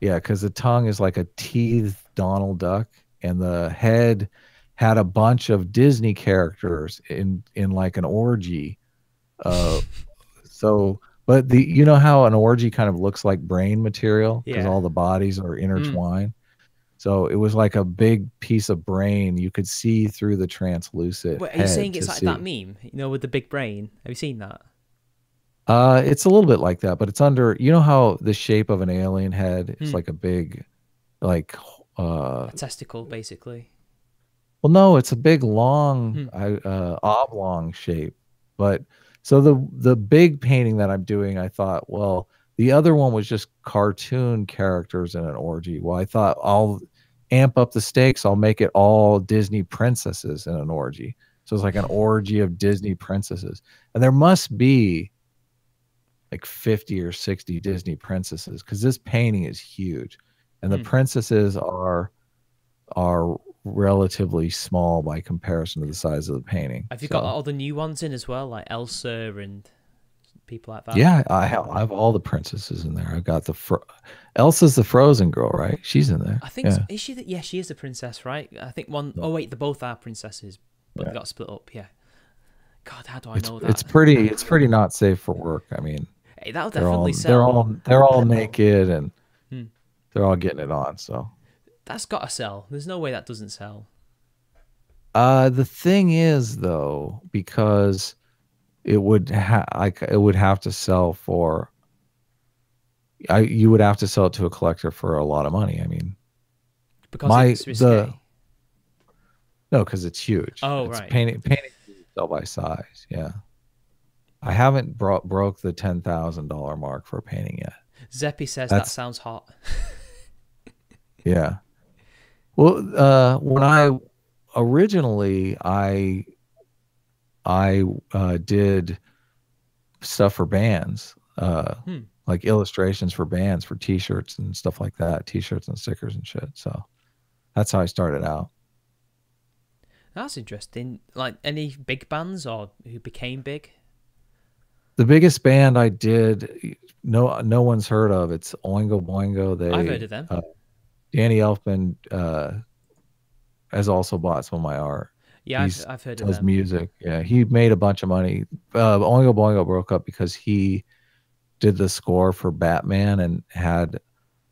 yeah, because the tongue is like a teethed Donald Duck, and the head had a bunch of Disney characters in like an orgy. Uh, so, but the you know how an orgy kind of looks like brain material because Yeah. all the bodies are Mm. intertwined. So it was like a big piece of brain you could see through the translucent Wait, are you head saying to it's like that see. meme? You know, with the big brain. Have you seen that? It's a little bit like that, but it's under, you know how the shape of an alien head is Hmm. like a big, like, A testicle, basically. well, no, it's a big, long, Hmm. oblong shape. But so the big painting that I'm doing, I thought, well, the other one was just cartoon characters in an orgy. Well, I thought I'll amp up the stakes. I'll make it all Disney princesses in an orgy. So it's like an orgy of Disney princesses, and there must be like 50 or 60 Disney princesses because this painting is huge, and the Hmm. princesses are relatively small by comparison to the size of the painting. Have you got So all the new ones in as well, like Elsa and people like that? yeah, I have all the princesses in there. I've got Elsa's the Frozen girl, right? She's in there. I think Yeah, is she? Yeah, she is a princess, right? I think one yeah, oh wait, they both are princesses, but yeah. they got split up. Yeah. God, how do I It's know it's that? pretty it's pretty not safe for work. I mean, Hey, that'll they're definitely all they're sell. all they're all naked and Hmm. they're all getting it on. So That's gotta sell. There's no way that doesn't sell. the thing is though, because it would have to sell for you would have to sell it to a collector for a lot of money. I mean, Because my it's the risque. no, because it's huge. Oh It's right. painting sell by size. Yeah, I haven't broke the $10,000 mark for a painting yet. Zeppy says that That's sounds hot. yeah. Well, when I originally I did stuff for bands, Hmm. like illustrations for bands for T-shirts and stuff like that, T-shirts and stickers and shit. So that's how I started out. That's interesting. Like any big bands or who became big? The biggest band I did, no one's heard of. It's Oingo Boingo. I've heard of them. Danny Elfman has also bought some of my art. Yeah, He's I've heard of does them. music. Yeah, he made a bunch of money. Oingo Boingo broke up because he did the score for Batman and had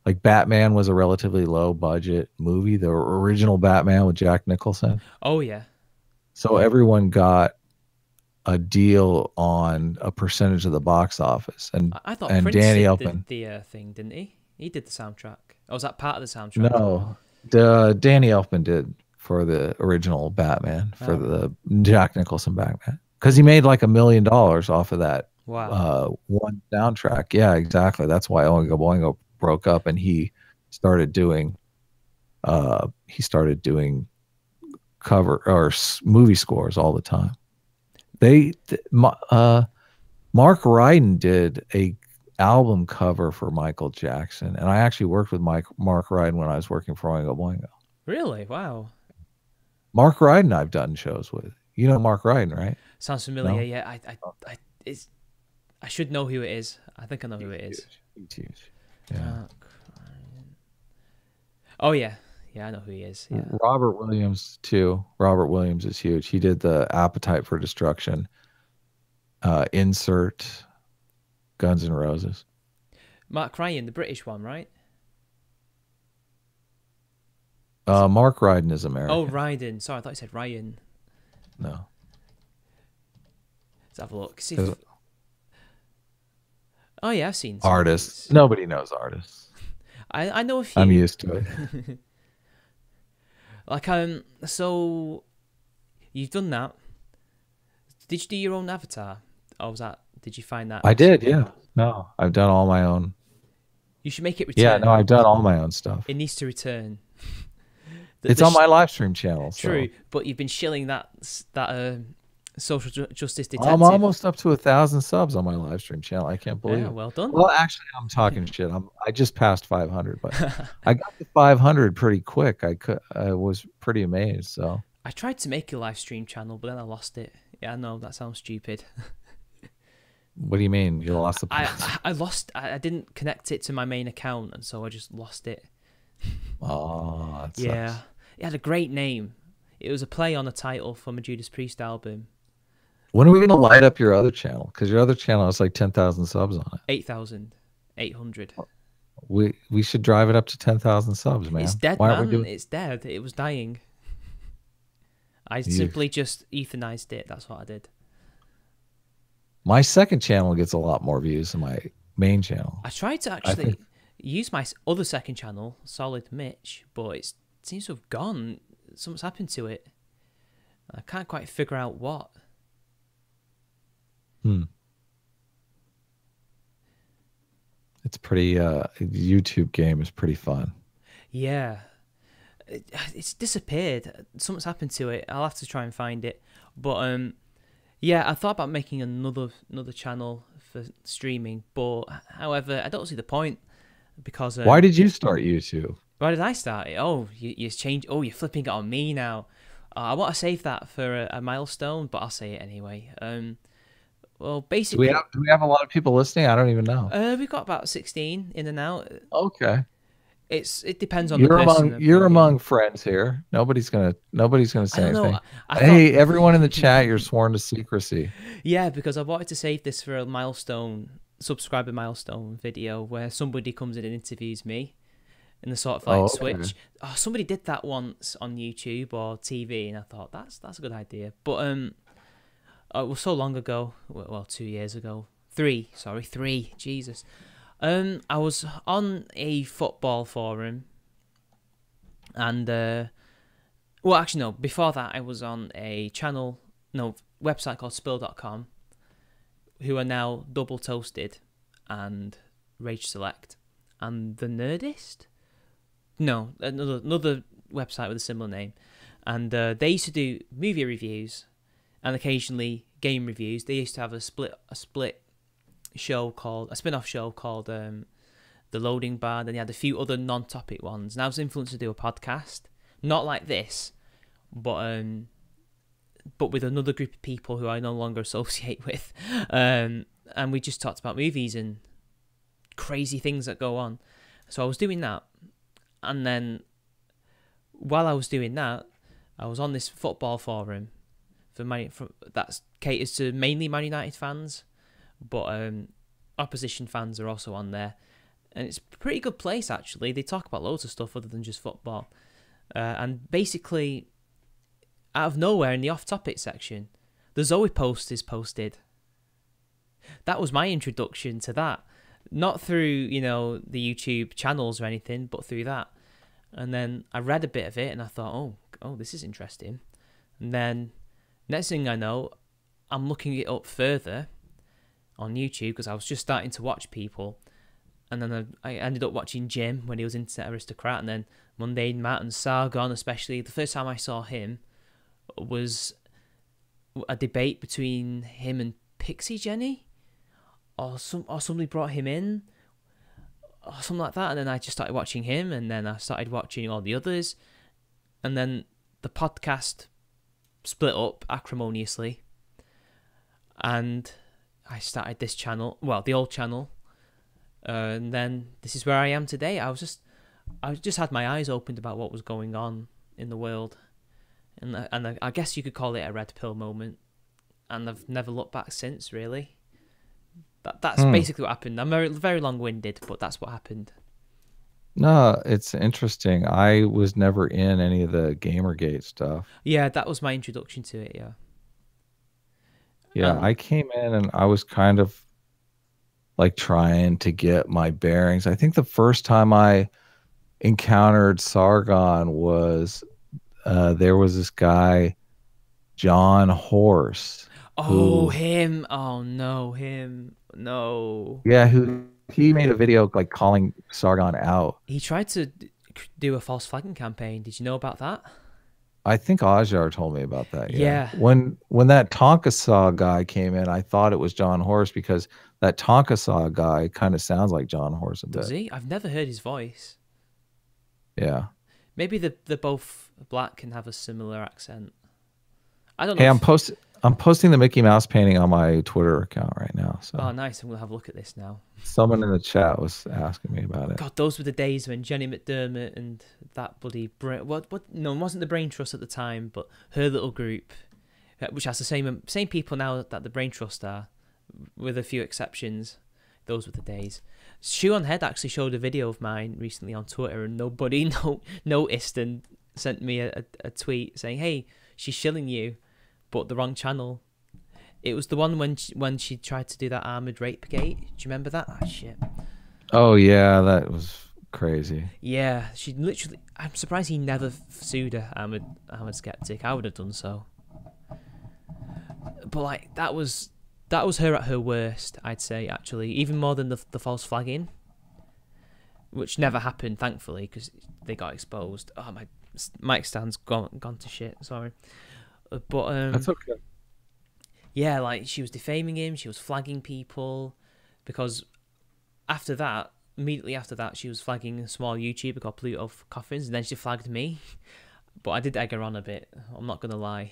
like Batman was a relatively low budget movie, the original Batman with Jack Nicholson. Oh yeah. So everyone got a deal on a percentage of the box office, I thought and Prince Danny did Elfman. the thing, didn't he? He did the soundtrack. Or was that part of the soundtrack? No, the Danny Elfman did for the original Batman for Oh right. the Jack Nicholson Batman because he made like $1 million off of that Wow. one soundtrack. Yeah, exactly. That's why Oingo Boingo broke up, and started doing he started doing cover or movie scores all the time. Mark Ryden did a album cover for Michael Jackson, and I actually worked with Mark Ryden when I was working for Oingo Boingo. Really? Wow. Mark Ryden, I've done shows with. You know Mark Ryden, right? Sounds familiar. No. Yeah, it's I should know who it is. I think I know who He's it is. huge. He's huge. Yeah. Mark Ryan. Oh yeah, yeah, I know who he is. Yeah. Robert Williams too. Robert Williams is huge. He did the Appetite for Destruction insert Guns N' Roses. Mark Ryan, the British one, right? Mark Ryden is Oh, American. Ryden. Sorry, I thought you said Ryan. No, Let's have a look. See because if... Oh yeah, I've seen some of artists. these. Nobody knows artists. I know a I'm few. used to it. Like so you've done that. Did you do your own avatar? Or was that did you find that I did, somewhere? yeah. No, I've done all my own. You should make it Yeah, no, return. I've done all my own stuff. It needs to return. It's on my live stream channel, True, so but you've been shilling that justice I'm detective. almost up to 1,000 subs on my live stream channel. I can't believe Yeah, it. well done. Well, actually, I'm talking shit. I just passed 500, but I got to 500 pretty quick. I was pretty amazed. So I tried to make a live stream channel, but then I lost it. Yeah, I know that sounds stupid. what do you mean? You lost the I lost. I didn't connect it to my main account, and so I just lost it. Oh, that Yeah, sucks. it had a great name. It was a play on a title from a Judas Priest album. When are we gonna light up your other channel? Because your other channel has like 10,000 subs on it. 8,800. We should drive it up to 10,000 subs, It's man. dead, Why aren't we man. doing? It's dead. It was dying. I You, simply just euthanized it. That's what I did. my second channel gets a lot more views than my main channel. I tried to I think actually use my other second channel, Solid Mitch, but it seems to have gone. Something's happened to it. I can't quite figure out what. It's pretty. YouTube game is pretty fun. Yeah. It's disappeared. Something's happened to it. I'll have to try and find it. But yeah, I thought about making another channel for streaming, but however, I don't see the point because Why did you start YouTube? why did I start it? Oh, you changed. Oh, you're flipping it on me now. I want to save that for a milestone, but I'll say it anyway. Well, basically, Do we have a lot of people listening? I don't even know. we've got about 16 in and out. Okay. It depends on the person. You're among friends here. Nobody's gonna I say don't know. anything. I Hey, thought, everyone in the chat, you're sworn to secrecy. yeah, because I wanted to save this for a subscriber milestone video where somebody comes in and interviews me in the sort of like Okay. switch. Oh, somebody did that once on YouTube or TV, and I thought that's a good idea. But it was so long ago. Well, 2 years ago. 3. Sorry, 3. Jesus. I was on a football forum, and well, actually no. Before that, I was on a website called Spill.com, who are now Double Toasted and Rage Select and The Nerdist. No, another website with a similar name, and they used to do movie reviews and occasionally game reviews. They used to have a split show called a spin-off show called The Loading Bar. Then they had a few other non-topic ones, and I was influenced to do a podcast, not like this, but with another group of people who I no longer associate with, and we just talked about movies and crazy things that go on. So I was doing that, and then while I was doing that, I was on this football forum that caters to mainly Man United fans, but opposition fans are also on there, and it's a pretty good place actually. They talk about loads of stuff other than just football, and basically out of nowhere in the off-topic section, the Zoe post is posted. That was my introduction to that, not through the YouTube channels or anything, but through that. And then I read a bit of it and I thought, oh, this is interesting. And then next thing I know, I'm looking it up further on YouTube because I was just starting to watch people, and then I ended up watching Jim when he was Internet Aristocrat, and then Mundane Matt and Sargon. Especially the first time I saw him was a debate between him and Pixie Jenny, or somebody brought him in or something like that, and then I just started watching him, and then I started watching all the others, and then the podcast split up acrimoniously, and I started this channel, well, the old channel, and then this is where I am today. I just had my eyes opened about what was going on in the world, and I guess you could call it a red pill moment, and I've never looked back since, really. That's basically what happened. I'm very, very long-winded, but that's what happened. No, it's interesting. I was never in any of the Gamergate stuff. Yeah, that was my introduction to it, yeah. Yeah, I came in and I was kind of like trying to get my bearings. I think the first time I encountered Sargon was there was this guy, John Horse. Oh, him. Oh, no, him. No. Yeah, he made a video like calling Sargon out. He tried to do a false flagging campaign. Did you know about that? I think Ajar told me about that. Yeah. Yeah. When that Tonka Saw guy came in, I thought it was John Horse because that Tonka Saw guy kind of sounds like John Horse a Does bit. he? I've never heard his voice. Yeah. Maybe they're both black and have a similar accent. I don't know. Hey, I'm posting the Mickey Mouse painting on my Twitter account right now. Oh, So nice. I'm gonna have a look at this now. someone in the chat was asking me about it. God, those were the days when Jenny McDermott and that bloody what? No, it wasn't the Brain Trust at the time, but her little group, which has the same people now that the Brain Trust are, with a few exceptions. Those were the days. Shoe on Head actually showed a video of mine recently on Twitter, and nobody noticed and sent me a tweet saying, "Hey, she's shilling you, but the wrong channel." It was the one when she tried to do that armored rape gate. Do you remember that? Ah, shit. Oh yeah, that was crazy. Yeah, she literally. I'm surprised he never sued her, Armored Skeptic. I would have done so. But like that was her at her worst, I'd say, actually, even more than the false flagging, which never happened, thankfully, because they got exposed. Oh, my mic stand's gone to shit. Sorry, but That's okay. yeah, like she was defaming him, she was flagging people, because immediately after that, she was flagging a small YouTuber called Pluto Coffins, and then she flagged me. But I did egg her on a bit. I'm not gonna lie.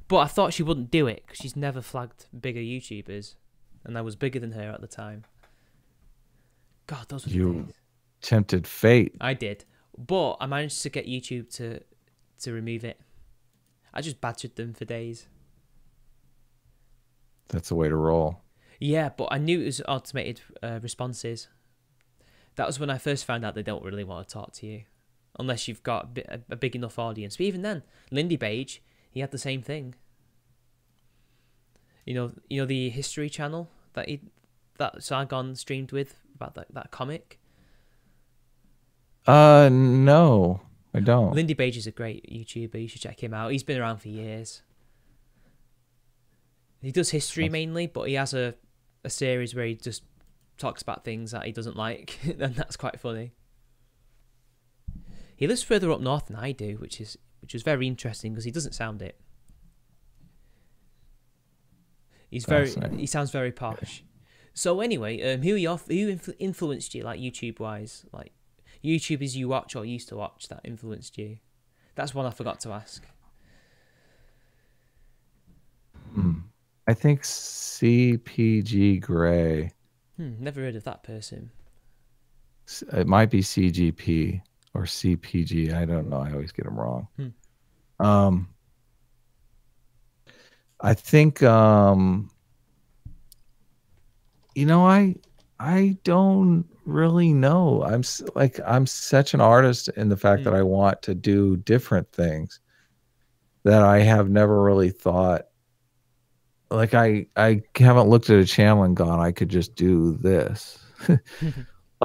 But I thought she wouldn't do it because she's never flagged bigger YouTubers, and I was bigger than her at the time. God, those were the days. Tempted fate. I did, but I managed to get YouTube to remove it. I just badgered them for days. That's the way to roll. Yeah, but I knew it was automated responses. That was when I first found out they don't really want to talk to you, unless you've got a big enough audience. But even then, Lindy Page, he had the same thing. You know the History Channel that Sargon streamed with about that comic. No, I don't. Lindy Page is a great YouTuber. You should check him out. He's been around for years. He does history mainly, but he has a series where he just talks about things that he doesn't like, and that's quite funny. He lives further up north than I do, which is very interesting because he doesn't sound it. He sounds very posh. So anyway, who influenced you, like YouTube wise, like YouTubers you watch or used to watch that influenced you? That's one I forgot to ask. I think CPG Gray. Never heard of that person. It might be CGP or CPG. I don't know. I always get them wrong. I think I don't really know. I'm such an artist in the fact that I want to do different things that I have never really thought. Like I haven't looked at a channel and gone, I could just do this.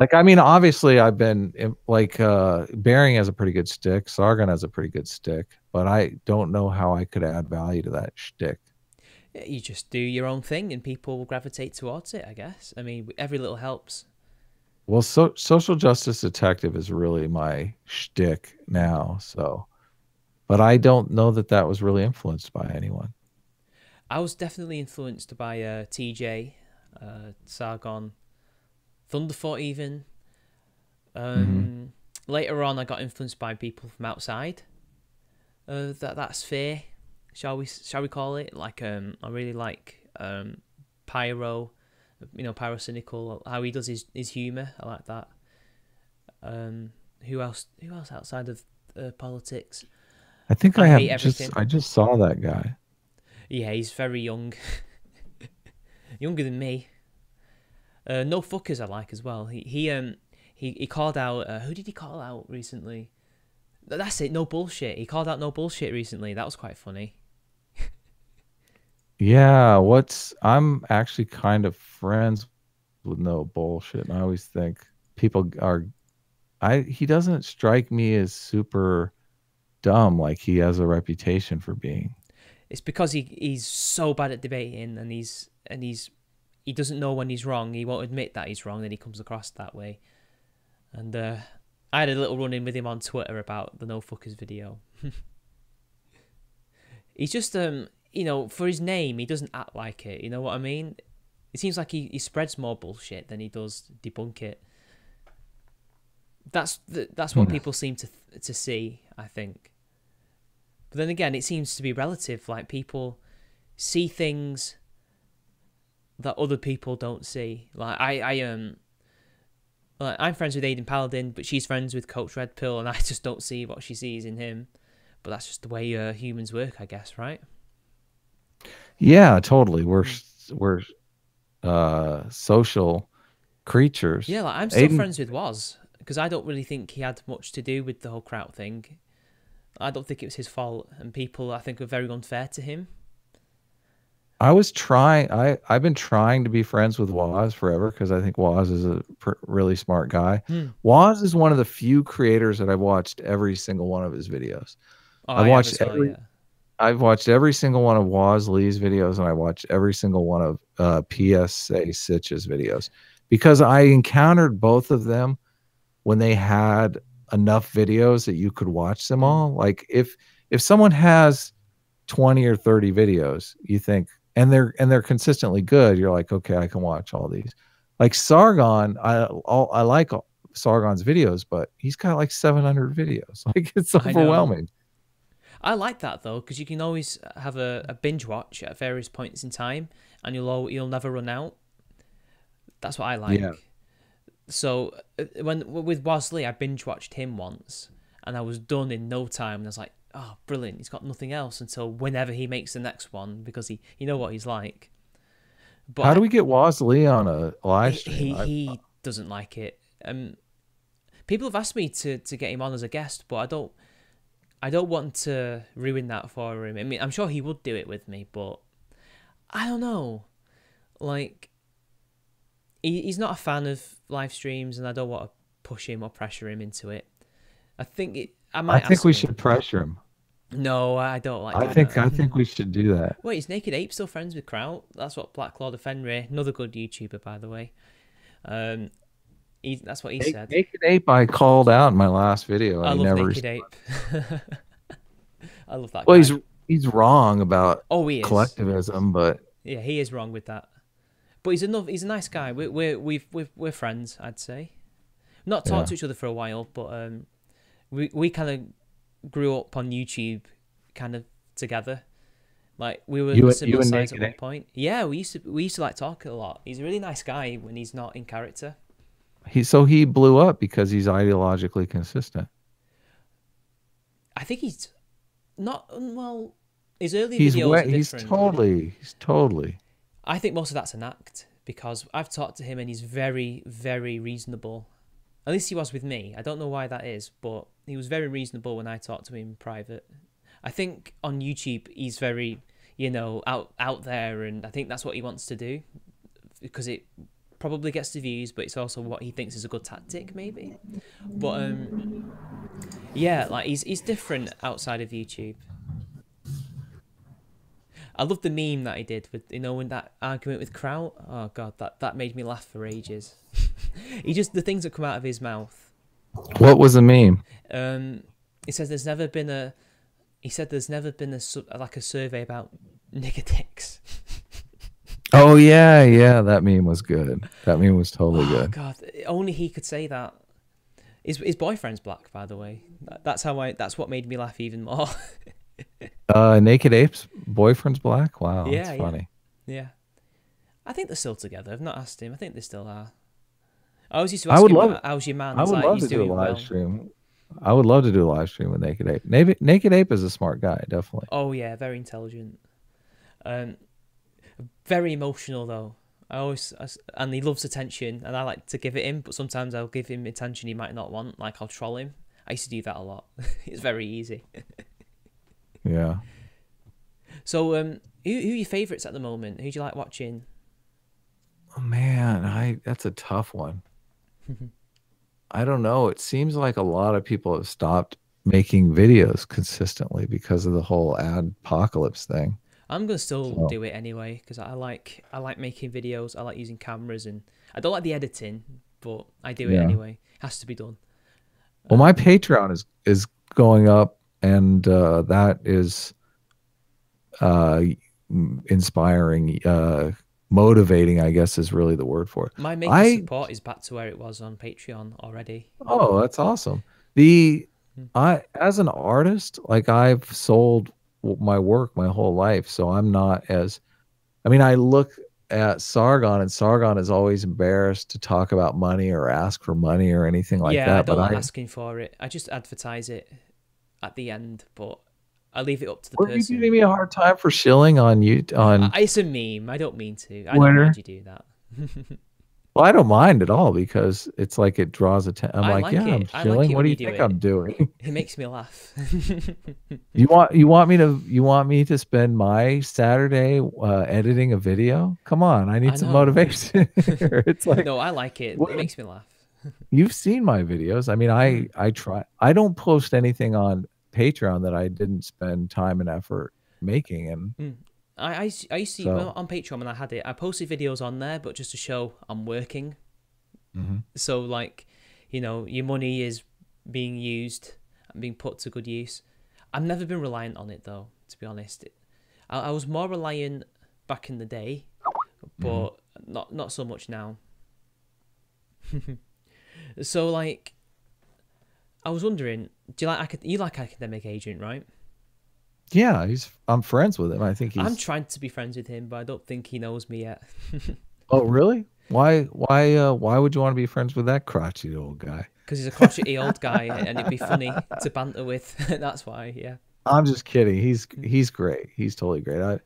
Like, I mean, obviously I've been like, Bearing has a pretty good stick. Sargon has a pretty good stick, but I don't know how I could add value to that shtick. You just do your own thing and people will gravitate towards it, I guess. I mean, every little helps. Well, social justice detective is really my shtick now. So, but I don't know that was really influenced by anyone. I was definitely influenced by TJ, Sargon, Thunderfoot even. Later on, I got influenced by people from outside that sphere, shall we call it? Like I really like Pyro, Pyrocynical. How he does his humor, I like that. Who else outside of politics? I think I just saw that guy. Yeah, he's very young, younger than me. No Fuckers I like as well. He called out. Who did he call out recently? That's it. No Bullshit. He called out No Bullshit recently. That was quite funny. Yeah, I'm actually kind of friends with No Bullshit, and I always think people are. He doesn't strike me as super dumb like he has a reputation for being. It's because he's so bad at debating, and he doesn't know when he's wrong. He won't admit that he's wrong, then he comes across that way. And I had a little run in with him on Twitter about the No Fuckers video. He's just for his name, he doesn't act like it. You know what I mean? It seems like he spreads more bullshit than he does debunk it. That's what people seem to see, I think. But then again, it seems to be relative. Like, people see things that other people don't see. Like, I'm friends with Aiden Paladin, but she's friends with Coach Red Pill, and I just don't see what she sees in him. But that's just the way humans work, I guess, right? Yeah, totally. We're social creatures. Yeah, like, I'm still friends with Woz, because I don't really think he had much to do with the whole Kraut thing. I don't think it was his fault, and people, I think, are very unfair to him. I've been trying to be friends with Woz forever because I think Woz is a really smart guy. Woz is one of the few creators that I've watched every single one of his videos. Oh, I've watched every single one of Woz Lee's videos, and I watched every single one of PSA Sitch's videos because I encountered both of them when they had enough videos that you could watch them all. Like, if someone has 20 or 30 videos, you think, and they're consistently good, you're like, okay, I can watch all these. Like Sargon, I like Sargon's videos, but he's got like 700 videos. Like, it's overwhelming. I like that though, because you can always have a binge watch at various points in time, and you'll never run out. That's what I like. Yeah. So with Wosley, I binge watched him once, and I was done in no time. And I was like, oh, brilliant! He's got nothing else until whenever he makes the next one, because you know what he's like. But how do we get Wosley on a live stream? He doesn't like it. People have asked me to get him on as a guest, but I don't want to ruin that for him. I mean, I'm sure he would do it with me, but I don't know. Like, he's not a fan of live streams, and I don't want to push him or pressure him into it. I think we should pressure him. No, I don't like that. I think we should do that. Wait, is Naked Ape still friends with Kraut? That's what Black Lord of Fenrir, another good YouTuber, by the way. That's what he said. Naked Ape, I called out in my last video. I love Naked Ape. I love that. Well, guy. He's wrong about he is. collectivism, but yeah, he is wrong with that. But he's a nice guy. We're friends, I'd say. Not talked to each other for a while, but we kind of grew up on YouTube, kind of together. Like, we were a similar size at one point. Yeah, we used to like talk a lot. He's a really nice guy when he's not in character. He blew up because he's ideologically consistent. I think he's not, well, his early videos are different. He's totally. I think most of that's an act, because I've talked to him and he's very, very reasonable. At least he was with me. I don't know why that is, but he was very reasonable when I talked to him in private. I think on YouTube he's very, out there, and I think that's what he wants to do, because it probably gets the views, but it's also what he thinks is a good tactic, maybe. But yeah, like, he's different outside of YouTube. I love the meme that he did with, in that argument with Kraut. Oh god, that made me laugh for ages. The things that come out of his mouth. What was the meme? He says there's never been a survey about nigger dicks. Oh yeah, that meme was good. That meme was totally good. God, only he could say that. His boyfriend's black, by the way. That's what made me laugh even more. Naked Ape's boyfriend's black? Wow, yeah, that's funny. Yeah. I think they're still together. I've not asked him. I think they still are. I always used to ask him, how's your man? I would love to do a live stream. I would love to do a live stream with Naked Ape. Naked Ape is a smart guy, definitely. Oh yeah, very intelligent. Very emotional though. And he loves attention, and I like to give it him, but sometimes I'll give him attention he might not want. Like, I'll troll him. I used to do that a lot. It's very easy. Yeah. So, who are your favourites at the moment? Who do you like watching? Oh man, that's a tough one. I don't know. It seems like a lot of people have stopped making videos consistently because of the whole adpocalypse thing. I'm gonna still do it anyway, because I like making videos. I like using cameras, and I don't like the editing, but I do it anyway. It has to be done. Well, my Patreon is going up, and that is uh, inspiring, motivating, I guess is really the word for it. My maker support is back to where it was on Patreon already. Oh, that's awesome. The Hmm. I as an artist, like I've sold my work my whole life, so I'm not as I mean, I look at Sargon, and Sargon is always embarrassed to talk about money or ask for money or anything like Yeah, I that. But don't like asking for it. I just advertise it at the end, but I leave it up to the were you person. giving me a hard time for shilling on you on It's a meme. I don't mean to. I don't mind Twitter? you do that. Well, I don't mind at all because it's like it draws attention. I'm I like, like yeah, I'm it. I like shilling. it What when do you you do think I'm it. doing? It makes me laugh. You want me to spend my Saturday editing a video? Come on, I I need some know. motivation here. It's like, No, I like it. It what? makes me laugh. You've seen my videos. I mean, Mm. I try. I don't post anything on Patreon that I didn't spend time and effort making, and Mm. I used to, well, so. on Patreon when I had it, I posted videos on there, but just to show I'm working. Mhm. So, like, your money is being used and being put to good use. I've never been reliant on it, though, to be honest. I was more reliant back in the day, Mhm. but not so much now. So, like, I was wondering, do you like Academic Agent, right? Yeah, I'm friends with him. I think I'm he's. trying to be friends with him, but I don't think he knows me yet. Oh, really? Why would you want to be friends with that crotchety old guy? Because he's a crotchety old guy and it'd be funny to banter with. That's why, yeah. I'm just kidding. He's great. He's totally great.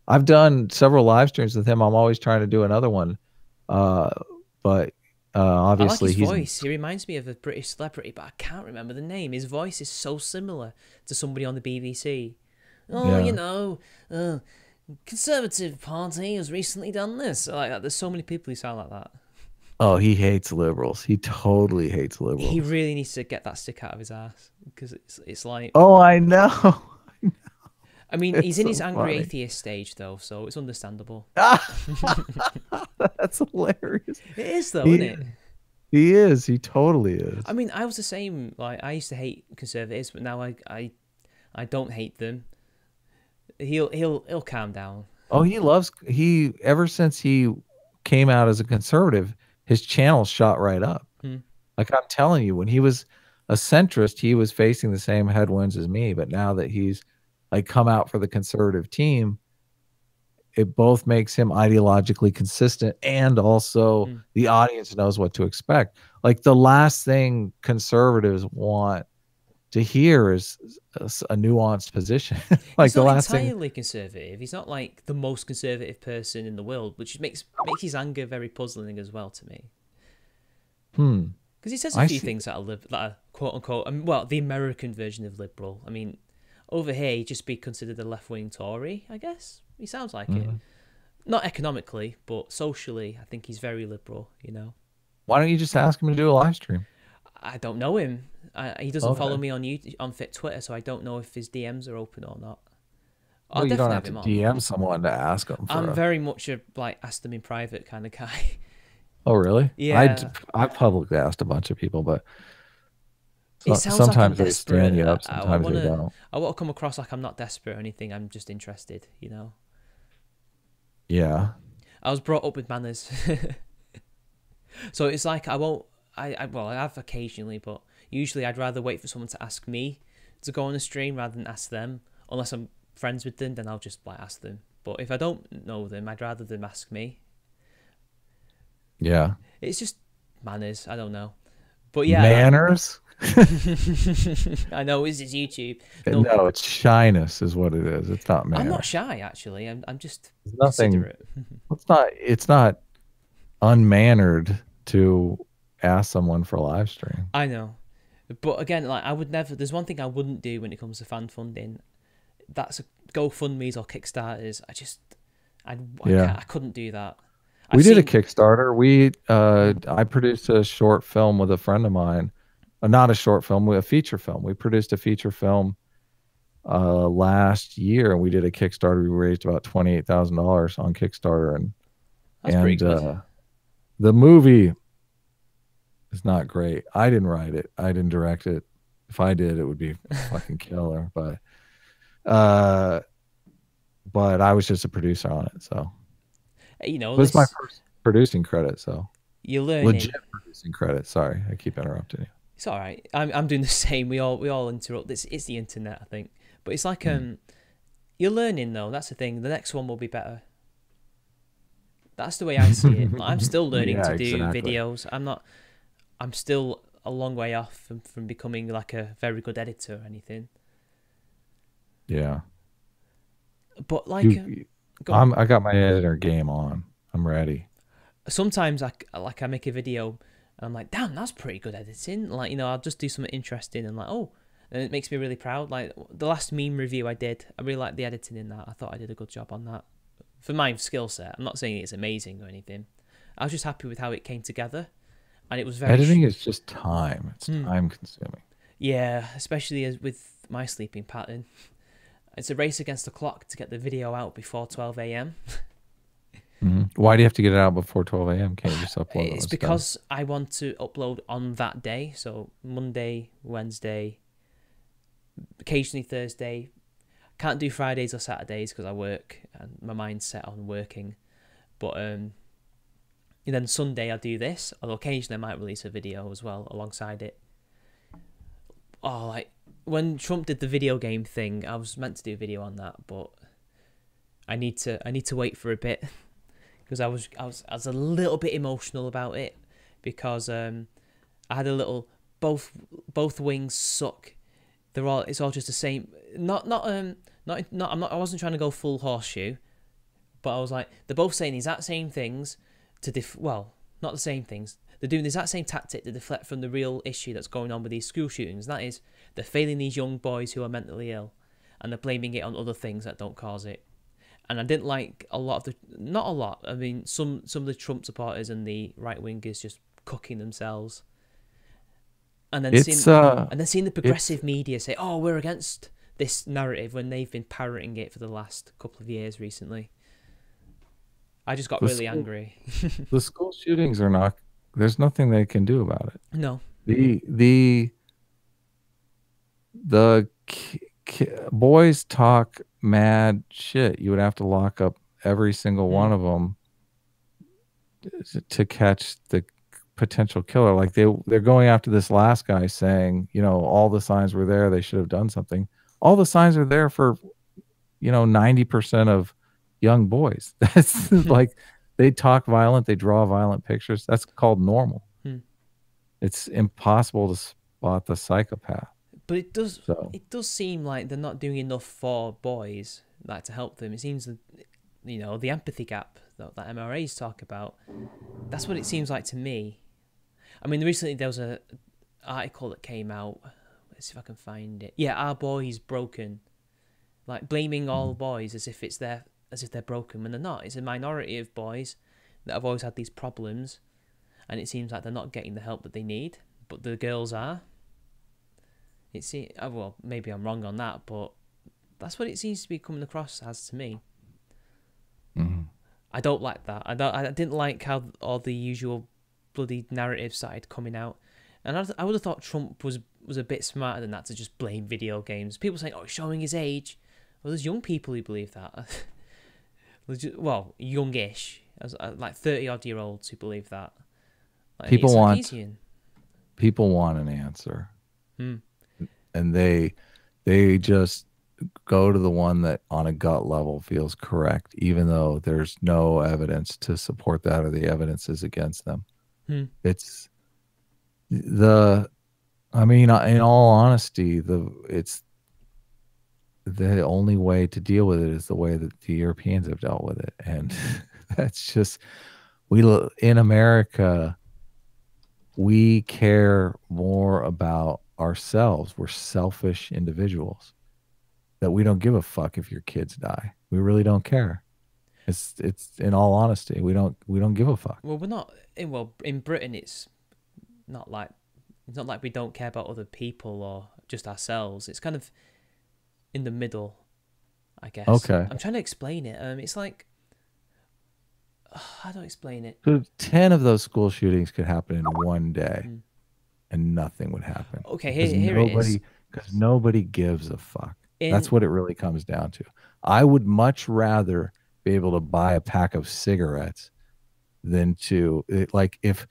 I've done several live streams with him. I'm always trying to do another one. Uh, but I like obviously his he's voice. He reminds me of a British celebrity, but I can't remember the name. His voice is so similar to somebody on the BBC. Oh, yeah. Conservative Party has recently done this. Like that. There's so many people who sound like that. Oh, he hates liberals. He totally hates He liberals. really needs to get that stick out of his ass because it's like, Oh, I know. I mean, he's It's in his so angry funny. atheist stage though, so it's understandable. That's hilarious. It is though, isn't He it? he is. He totally I is. mean, I was the same. Like, I used to hate conservatives, but now I don't hate them. He'll calm down. Oh, he ever since he came out as a conservative, his channel shot right up. Hmm. Like I'm telling you, when he was a centrist, he was facing the same headwinds as me. But now that he's like come out for the conservative team, it both makes him ideologically consistent and also Hmm. the audience knows what to expect. Like the last thing conservatives want to hear is a nuanced position. Like He's the not last thing. entirely conservative. He's not like the most conservative person in the world, which makes his anger very puzzling as well to me. Hmm. Because he says a I few see. things that are quote unquote, well, the American version of liberal. I mean, over here he'd just be considered a left wing Tory. I guess he sounds like it. Mhm. Not economically, but socially, I think he's very liberal. Why don't you just ask him to do a live stream? I don't know him. He doesn't follow Okay. me on YouTube, on Fit Twitter, so I don't know if his DMs are open or not. I'll Well, you don't definitely have have to him on. DM someone to ask him for I'm a. very much a like ask them in private kind of guy. Oh, really? Yeah, I've publicly asked a bunch of people, but it sounds like I'm sometimes they stand desperate. you up, I sometimes they wanna don't. I wanna come across like I'm not desperate or anything. I'm just interested. Yeah. I was brought up with manners, so it's like I won't. Well, I have occasionally, but usually I'd rather wait for someone to ask me to go on a stream rather than ask them. Unless I'm friends with them, then I'll just like ask them. But if I don't know them, I'd rather them ask me. Yeah. It's just manners. I don't know. But yeah, Manners? I know it's YouTube. No, No, it's shyness is what it is. It's not I'm not manners. shy actually. I'm just It's nothing. considerate. It's not unmannered to ask someone for a live stream. I know. But again, like I would never. There's one thing I wouldn't do when it comes to fan funding. That's GoFundMe's or Kickstarters. Yeah. I couldn't do that. We I've did a seen. Kickstarter. I produced a short film with a friend of mine. Not a short film, a feature film. We produced a feature film last year, and we did a Kickstarter. We raised about $28,000 on Kickstarter, That's pretty and good. the movie It's not great. I didn't write it. I didn't direct it. If I did, it would be fucking killer. Uh, but I was just a producer on it, so You know, it was my this first producing credit. So you're legit learning. producing credit. Sorry, I keep interrupting you. It's all right. I'm doing the same. We all interrupt. This it's the internet, I think. But it's like Mm. you're learning though. That's the thing. The next one will be better. That's the way I see it. Like, I'm still learning Yeah, to do exactly. videos. I'm not. I'm still a long way off from becoming like a very good editor or anything. Yeah. But like, You, go on. I got my editor game on. I'm ready. Sometimes I make a video and I'm like, damn, that's pretty good editing. Like, I'll just do something interesting and like, oh, and it makes me really proud. Like the last meme review I did, I really liked the editing in that. I thought I did a good job on that for my skill set. I'm not saying it's amazing or anything. I was just happy with how it came together, and it was very Editing is just time. It's hmm. time consuming. Yeah, especially as with my sleeping pattern. It's a race against the clock to get the video out before 12 a.m. Why do you have to get it out before 12 a.m.? Can't you just upload it? It's because I want to upload on that day. So Monday, Wednesday, occasionally Thursday. Can't do Fridays or Saturdays because I work and my mind's set on working. But and then Sunday I do this. Although occasionally I might release a video as well alongside it. Oh, like when Trump did the video game thing, I was meant to do a video on that, but I need to wait for a bit because I was a little bit emotional about it because I had a little both wings suck. It's all just the same. I wasn't trying to go full horseshoe, but I was like, they're both saying the exact same things not the same things. They're doing the exact same tactic to deflect from the real issue that's going on with these school shootings. And that is, they're failing these young boys who are mentally ill, and they're blaming it on other things that don't cause it. And I didn't like not a lot. I mean, some of the Trump supporters and the right wingers just cooking themselves, and then seeing the progressive media say, "Oh, we're against this narrative," when they've been parroting it for the last couple of years recently. I just got really angry. The school shootings are not. There's nothing they can do about it. No. The boys talk mad shit. You would have to lock up every single one of them to catch the potential killer. Like they're going after this last guy, saying, all the signs were there. They should have done something. All the signs are there for 90% of young boys. That's like they talk violent, they draw violent pictures. That's called normal. It's impossible to spot the psychopath. But it does seem like they're not doing enough for boys, like to help them. It seems that, the empathy gap that MRAs talk about, that's what it seems like to me. I mean, recently there was a article that came out. Let's see if I can find it. Yeah, Our Boys Broken. Like blaming all boys as if they're broken when they're not. It's a minority of boys that have always had these problems, and it seems like they're not getting the help that they need, but the girls are. Well, maybe I'm wrong on that, but that's what it seems to be coming across as to me. I don't like that. I didn't like how all the usual bloody narratives started coming out, and I would have thought Trump was a bit smarter than that to just blame video games. People saying, "Oh, showing his age." Well, there's young people who believe that. Well, youngish, like 30-odd-year-olds who believe that. Like, people want an answer, and they just go to the one that on a gut level feels correct, even though there's no evidence to support that, or the evidence is against them. It's I mean, in all honesty, it's the only way to deal with it is the way that the Europeans have dealt with it. And that's just, in America, we care more about ourselves. We're selfish individuals that we don't give a fuck if your kids die. We really don't care. It's in all honesty, we don't give a fuck. Well, we're not in Britain. It's not like we don't care about other people or just ourselves. It's kind of in the middle, I guess. Okay. I'm trying to explain it. It's like, How do I explain it? So 10 of those school shootings could happen in one day Mm. and nothing would happen Okay, here it is. because nobody gives a fuck. That's In what it really comes down to. I would much rather be able to buy a pack of cigarettes than like if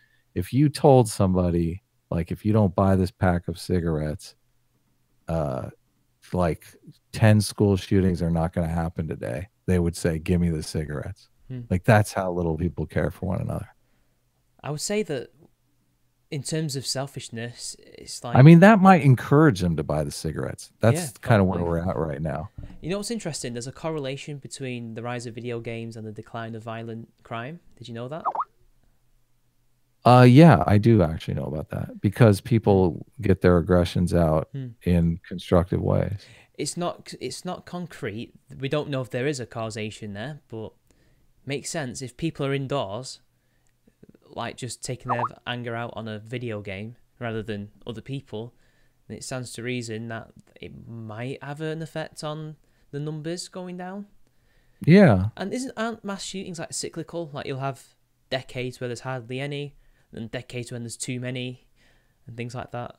you told somebody like if you don't buy this pack of cigarettes, uh like 10 school shootings are not going to happen today, they would say, give me the cigarettes. Hmm. Like that's how little people care for one another. I would say that in terms of selfishness, it's I like, mean, that might encourage them to buy the cigarettes. yeah, That's kind of where probably. we're at right now. You know what's interesting? There's a correlation between the rise of video games and the decline of violent crime. Did you know that? Yeah, I do actually know about that because Hmm. people get their aggressions out Hmm. in constructive ways. It's not concrete. We don't know if there is a causation there, but makes sense if people are indoors, like just taking their anger out on a video game rather than other people. And it stands to reason that it might have an effect on the numbers going down. Yeah. And aren't mass shootings like cyclical? Like you'll have decades where there's hardly any, and decades when there's too many, and things like that.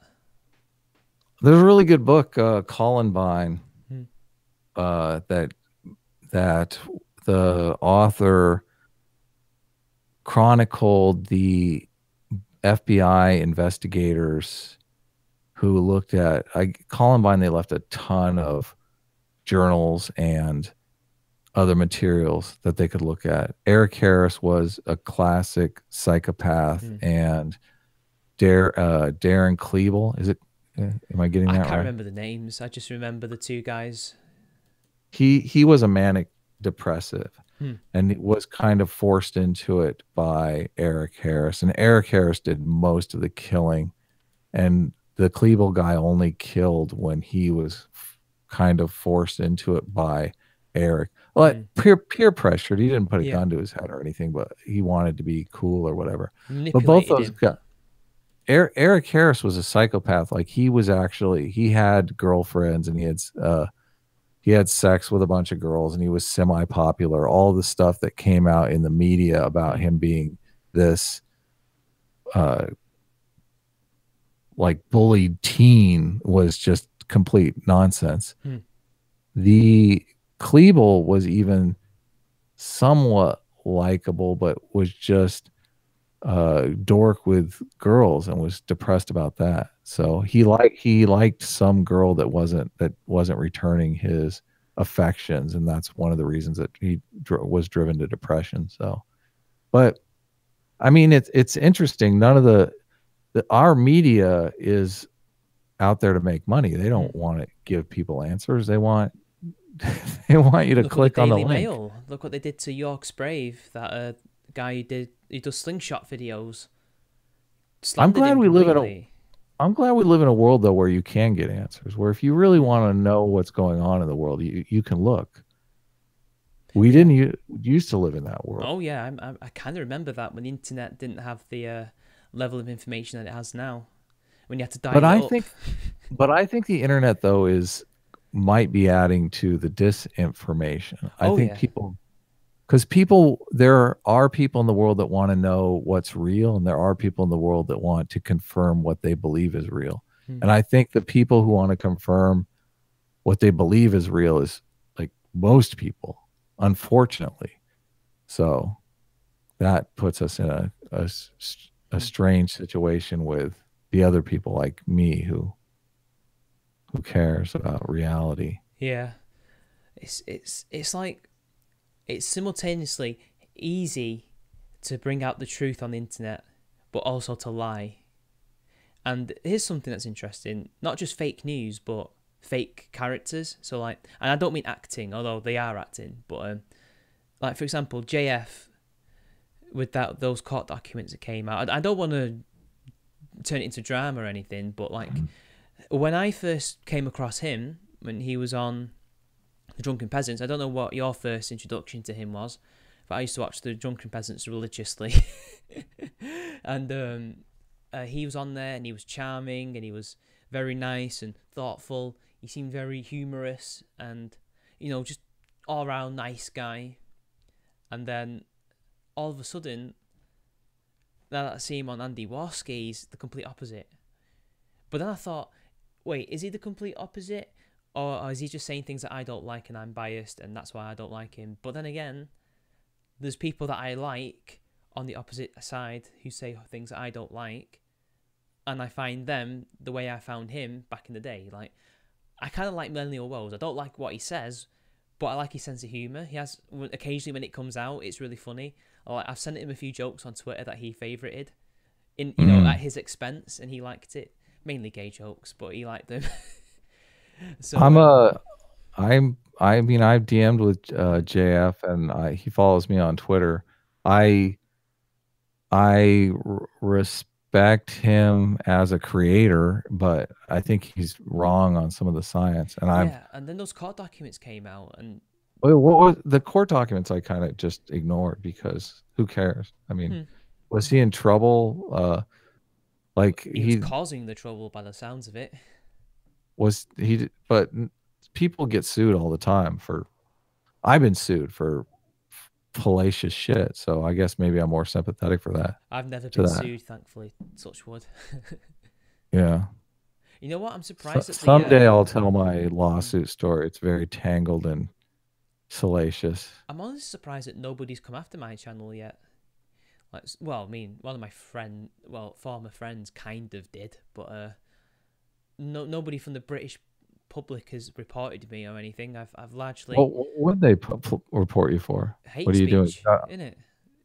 There's a really good book, Columbine, Hmm. that the author chronicled the FBI investigators who looked at Columbine. They left a ton of journals and other materials that they could look at. Eric Harris was a classic psychopath, Hmm. and Darren Klebold, is it? Am I getting I that can't right? remember the names. I just remember the two guys. He was a manic depressive, Hmm. and it was kind of forced into it by Eric Harris. And Eric Harris did most of the killing, and the Klebold guy only killed when he was kind of forced into it by Eric. Well, Hmm. peer pressured. He didn't put a Yeah, gun to his head or anything, but he wanted to be cool or whatever. But both manipulated those him. guys, Eric Harris was a psychopath. Like he had girlfriends and he had sex with a bunch of girls and he was semi popular. All the stuff that came out in the media about Hmm. him being this uh like bullied teen was just complete nonsense. Hmm. The Klebold was even somewhat likable, but was just dork with girls and was depressed about that. Hmm. So he liked some girl that wasn't returning his affections, and that's one of the reasons that he was driven to depression. So, but I mean, it's interesting. None of our media is out there to make money. They Hmm. don't want to give people answers. They want they want you to Look at the click on the Daily link. Mail. Look what they did to York's Brave. That guy who does slingshot videos. I'm Slandered glad him we live in a completely. I'm glad we live in a world though where you can get answers. Where if you really want to know what's going on in the world, you can look. We Yeah. didn't used to live in that world. Oh yeah, I kind of remember that when the internet didn't have the level of information that it has now. When you had to But dial it I up. think but I think the internet though is might be adding to the disinformation. I Oh think yeah. people there are people in the world that want to know what's real, and there are people in the world that want to confirm what they believe is real. Hmm. And I think the people who want to confirm what they believe is real is like most people, unfortunately. So that puts us in a Hmm. strange situation with the other people like me who cares about reality. Yeah. It's like it's simultaneously easy to bring out the truth on the internet, but also to lie. And here's something that's interesting: not just fake news, but fake characters. So like, and I don't mean acting, although they are acting, but like for example, JF with those court documents that came out. I don't want to turn it into drama or anything, but like when I first came across him when he was on the Drunken Peasants, I don't know what your first introduction to him was, but I used to watch the Drunken Peasants religiously, and he was on there and he was charming and he was very nice and thoughtful. He seemed very humorous and just all round nice guy. And then all of a sudden, now that I see him on Andy Warski, he's the complete opposite. But then I thought, wait, is he the complete opposite? Or is he just saying things that I don't like and I'm biased and that's why I don't like him? But then again, there's people that I like on the opposite side who say things that I don't like, and I find them the way I found him back in the day. Like, I kind of like Millennial Woes. I don't like what he says, but I like his sense of humour. He has, occasionally when it comes out, it's really funny. I've sent him a few jokes on Twitter that he favorited, at his expense, and he liked it. Mainly gay jokes, but he liked them. So I mean, I've DM'd with JF, and he follows me on Twitter. I respect him as a creator, but I think he's wrong on some of the science. And and then those court documents came out, and what was the court documents? I kind of just ignored because who cares? I mean, was he in trouble? Like he was causing the trouble by the sounds of it. But people get sued all the time for. I've been sued for fallacious shit, so I guess maybe I'm more sympathetic for that. I've never been sued, thankfully. Touch wood. Yeah. You know what? I'm surprised. Someday I'll tell my lawsuit story. It's very tangled and salacious. I'm honestly surprised that nobody's come after my channel yet. Like, well, I mean, one of my former friends kind of did, but nobody from the British public has reported me or anything. I've largely. What would they report you for? Hate what are you doing? Innit?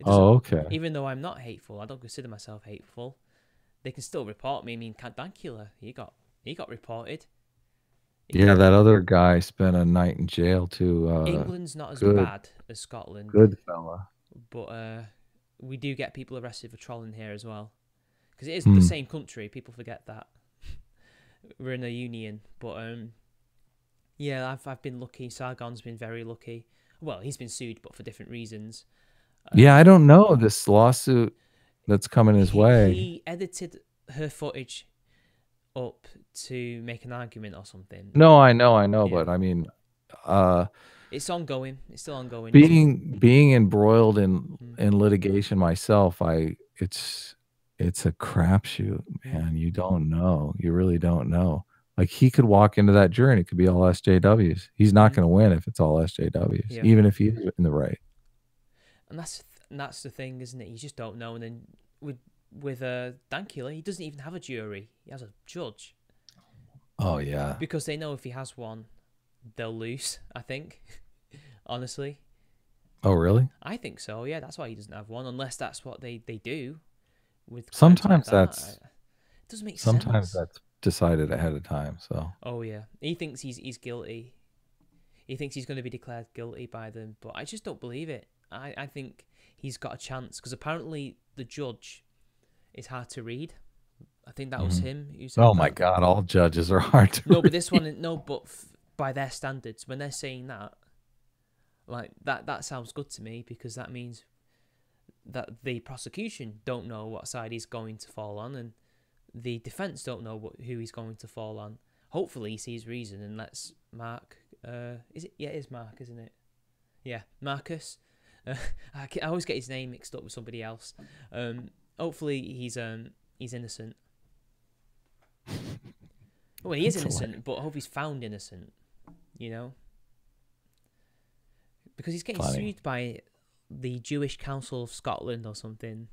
Okay. Even though I'm not hateful, I don't consider myself hateful. They can still report me. I mean, Dankula, he got reported. That other guy spent a night in jail too. England's not as bad as Scotland. Good fella. But we do get people arrested for trolling here as well, because it is the same country. People forget that. We're in a union, but I've been lucky. Sargon's been very lucky. Well, he's been sued, but for different reasons. I don't know this lawsuit that's coming his way. He edited her footage up to make an argument or something. No, I know, but I mean, it's ongoing. It's still ongoing. Being embroiled in litigation myself, it's a crapshoot, man. You don't know. You really don't know. Like, he could walk into that jury and it could be all SJWs. He's not going to win if it's all SJWs, even if he's in the right. And that's the thing, isn't it? You just don't know. And then with Dankula, he doesn't even have a jury. He has a judge. Oh yeah. Because they know if he has one, they'll lose. I think, honestly. Oh really? I think so. Yeah, that's why he doesn't have one, unless that's what they do. With sometimes like it doesn't make sense. Sometimes that's decided ahead of time. So. Oh yeah, he thinks he's guilty. He thinks he's going to be declared guilty by them, but I just don't believe it. I think he's got a chance, because apparently the judge is hard to read. I think that was him who said. Oh my God, all judges are hard to read. No, but this one, no, but by their standards, when they're saying that, like that sounds good to me, because that means that the prosecution don't know what side he's going to fall on, and the defense don't know who he's going to fall on. Hopefully he sees reason and lets Mark. Is it? Yeah, it is Mark, isn't it? Yeah, Marcus. I always get his name mixed up with somebody else. Hopefully he's innocent. Well, he is innocent, but I hope he's found innocent. You know, because he's getting sued by the Jewish Council of Scotland or something.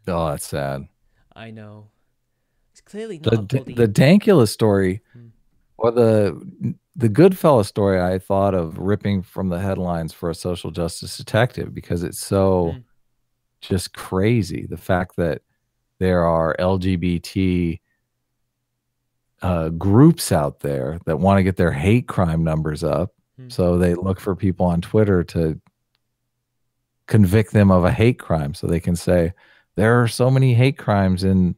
Oh, that's sad. I know. It's clearly not the Dankula story, or the Goodfella story. I thought of ripping from the headlines for a social justice detective, because it's so just crazy. The fact that there are LGBT groups out there that want to get their hate crime numbers up, so they look for people on Twitter to convict them of a hate crime, so they can say there are so many hate crimes in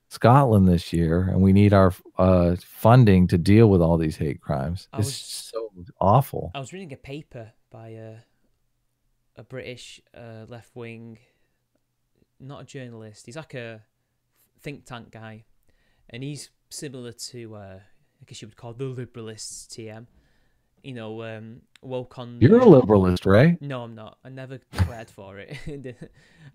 Scotland this year, and we need our funding to deal with all these hate crimes. It's so awful. I was reading a paper by a British left-wing, not a journalist. He's like a think tank guy, and he's similar to I guess you would call the liberalists, TM. woke on You're a liberalist, right? No, I'm not. I never declared for it.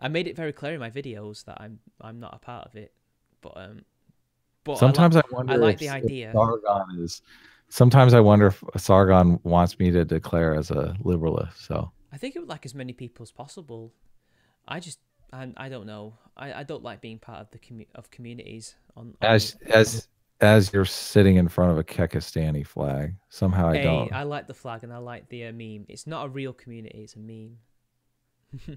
I made it very clear in my videos that I'm not a part of it. But Sometimes I I wonder like if, the if idea. Sargon is. Sometimes I wonder if Sargon wants me to declare as a liberalist. So I think it would like as many people as possible. I just I don't know. I don't like being part of the communities on. as you're sitting in front of a Kekistani flag, somehow I Hey, don't. I like the flag and I like the meme. It's not a real community. It's a meme.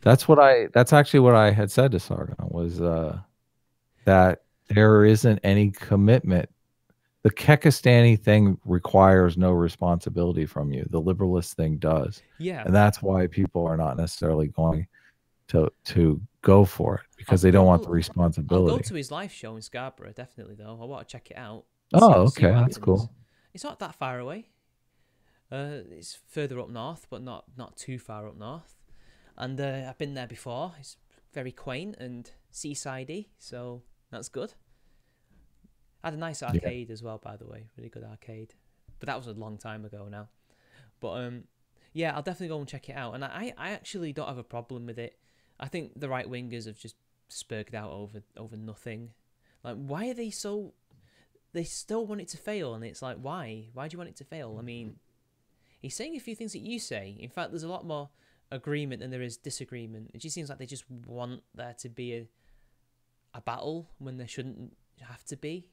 That's actually what I had said to Sargon was that there isn't any commitment. The Kekistani thing requires no responsibility from you. The liberalist thing does. Yeah, And that's why people are not necessarily going to go for it because they don't want the I'll go responsibility. to his live show in Scarborough definitely though. I want to check it out. Oh, See okay, what that's happens. cool. It's not that far away. It's further up north, but not too far up north. And I've been there before. It's very quaint and seasidey, so that's good. I had a nice arcade as well, by the way. Really good arcade. But that was a long time ago now. But yeah, I'll definitely go and check it out. And I actually don't have a problem with it. I think the right wingers have just spurged out over nothing. Like, why are they so? They still want it to fail, and it's like, why? Why do you want it to fail? I mean, he's saying a few things that you say. In fact, there's a lot more agreement than there is disagreement. It just seems like they just want there to be a battle when there shouldn't have to be.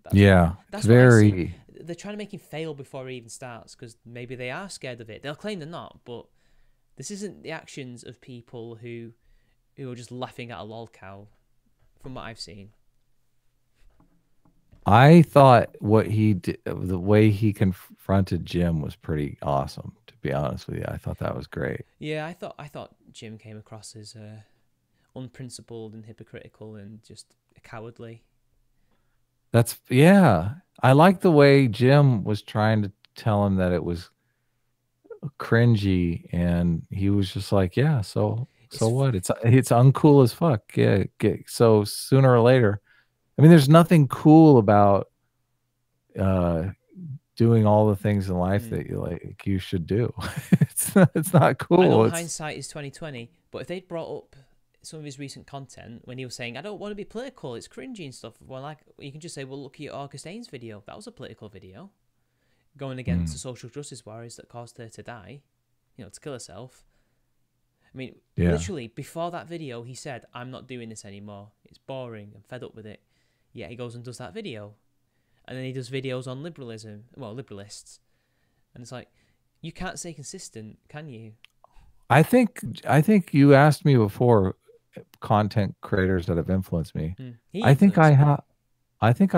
That's very. They're trying to make him fail before he even starts because maybe they are scared of it. They'll claim they're not, but this isn't the actions of people who are just laughing at a lolcow, from what I've seen. I thought what he did, the way he confronted Jim was pretty awesome. To be honest with you, I thought that was great. Yeah, I thought Jim came across as unprincipled and hypocritical and just cowardly. Yeah. I like the way Jim was trying to tell him that it was cringy, and he was just like, "Yeah, so what? It's uncool as fuck." Yeah. So sooner or later, I mean, there's nothing cool about doing all the things in life that you should do. It's not cool. I know hindsight is 2020, but if they'd brought up some of his recent content when he was saying, I don't want to be political, it's cringy and stuff, well, like, you can just say, well, look at August Ains video. That was a political video. Going against the social justice warriors that caused her to die, to kill herself. I mean, literally, before that video, he said, I'm not doing this anymore. It's boring. I'm fed up with it. Yeah, he goes and does that video. And then he does videos on liberalism, well, liberalists. And it's like, you can't stay consistent, can you? I think you asked me before content creators that have influenced me. I think I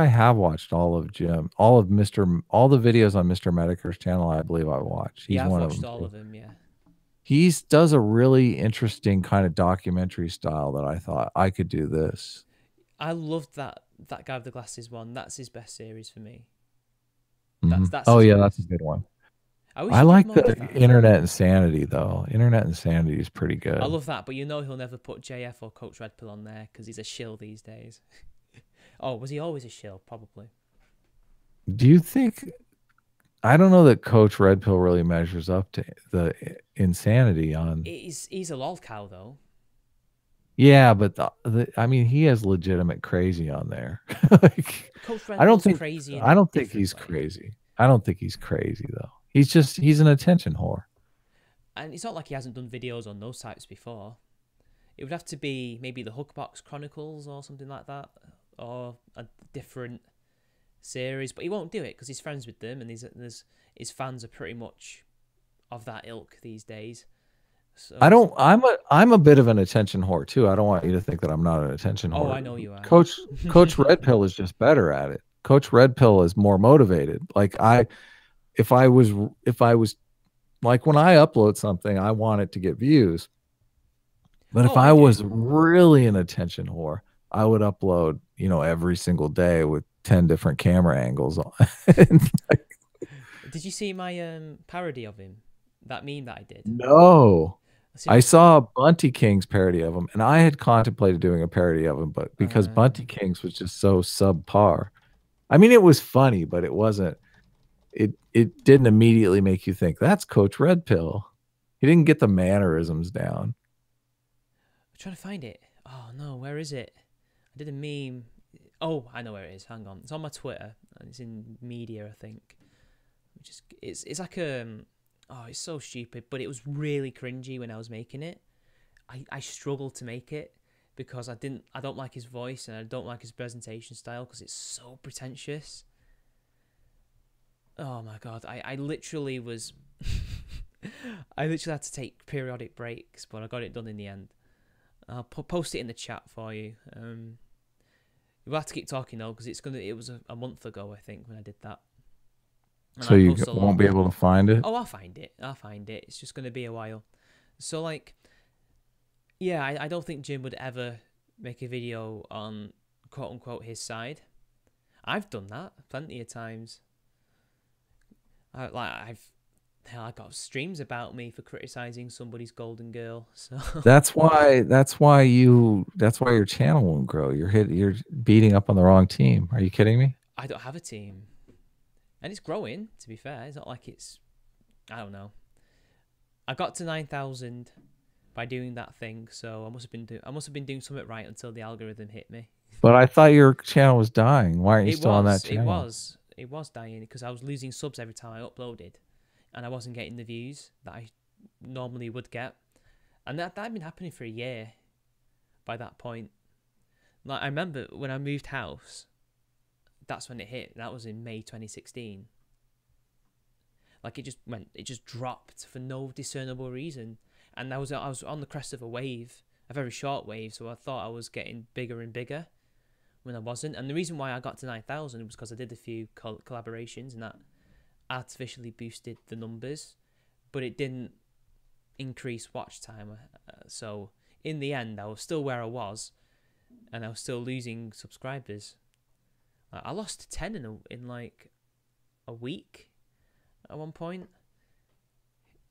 have watched all of Jim, all the videos on Mr. Medicare's channel. I believe I watched. He's I've one watched of them. all of them. Yeah. He does a really interesting kind of documentary style that I thought I could do this. I loved that guy with the glasses one. That's his best series for me. That's that's a good one. I like the Internet Insanity though. Internet Insanity is pretty good. I love that, but he'll never put JF or Coach Red Pill on there because he's a shill these days. Oh, was he always a shill? Probably. Do you think? I don't know that Coach Red Pill really measures up to the insanity on. He's a lol cow though. Yeah, but I mean, he has legitimate crazy on there. Coach Red I don't think crazy. I don't think he's crazy. I don't think he's crazy though. He's an attention whore. And it's not like he hasn't done videos on those types before. It would have to be maybe the Hookbox Chronicles or something like that, or a different series. But he won't do it because he's friends with them, and his fans are pretty much of that ilk these days. So, I'm a bit of an attention whore too. I don't want you to think that I'm not an attention whore. Oh, I know you are. Coach Red Pill is just better at it. Coach Red Pill is more motivated. Like if I was like when I upload something, I want it to get views. But if I was really an attention whore, I would upload, every single day with 10 different camera angles on. Did you see my parody of him? That meme that I did? No. I saw Bunty King's parody of him, and I had contemplated doing a parody of him, but because Bunty King's was just so subpar. I mean, it was funny, but it wasn't it didn't immediately make you think that's Coach Red Pill. He didn't get the mannerisms down. I'm trying to find it. Oh no, where is it? I did a meme. Oh, I know where it is. Hang on, it's on my Twitter and it's in media, I think. Which is it's like oh, it's so stupid, but it was really cringy when I was making it. I struggled to make it because I don't like his voice and I don't like his presentation style because it's so pretentious. Oh my god, I literally was I literally had to take periodic breaks, but I got it done in the end. I'll post it in the chat for you. We'll have to keep talking though because it was a month ago I think when I did that. And So you won't be able to find it? Oh, I'll find it. It's just going to be a while. So like, yeah, I don't think Jim would ever make a video on quote unquote his side. I've done that plenty of times. I got streams about me for criticizing somebody's golden girl. So that's why your channel won't grow. You're beating up on the wrong team. Are you kidding me? I don't have a team. And it's growing, to be fair. It's not like it's, I don't know. I got to 9,000 by doing that thing, so I must have been doing something right until the algorithm hit me. But I thought your channel was dying. Why aren't you still on that channel? It was dying because I was losing subs every time I uploaded, and I wasn't getting the views that I normally would get, and that had been happening for a year. By that point, like I remember when I moved house. That's when it hit. That was in May 2016. Like it just dropped for no discernible reason. And I was on the crest of a wave, a very short wave, so I thought I was getting bigger and bigger when I wasn't. And the reason why I got to 9,000 was because I did a few collaborations and that artificially boosted the numbers, but it didn't increase watch time. So in the end, I was still where I was, and I was still losing subscribers. I lost 10 in like a week at one point,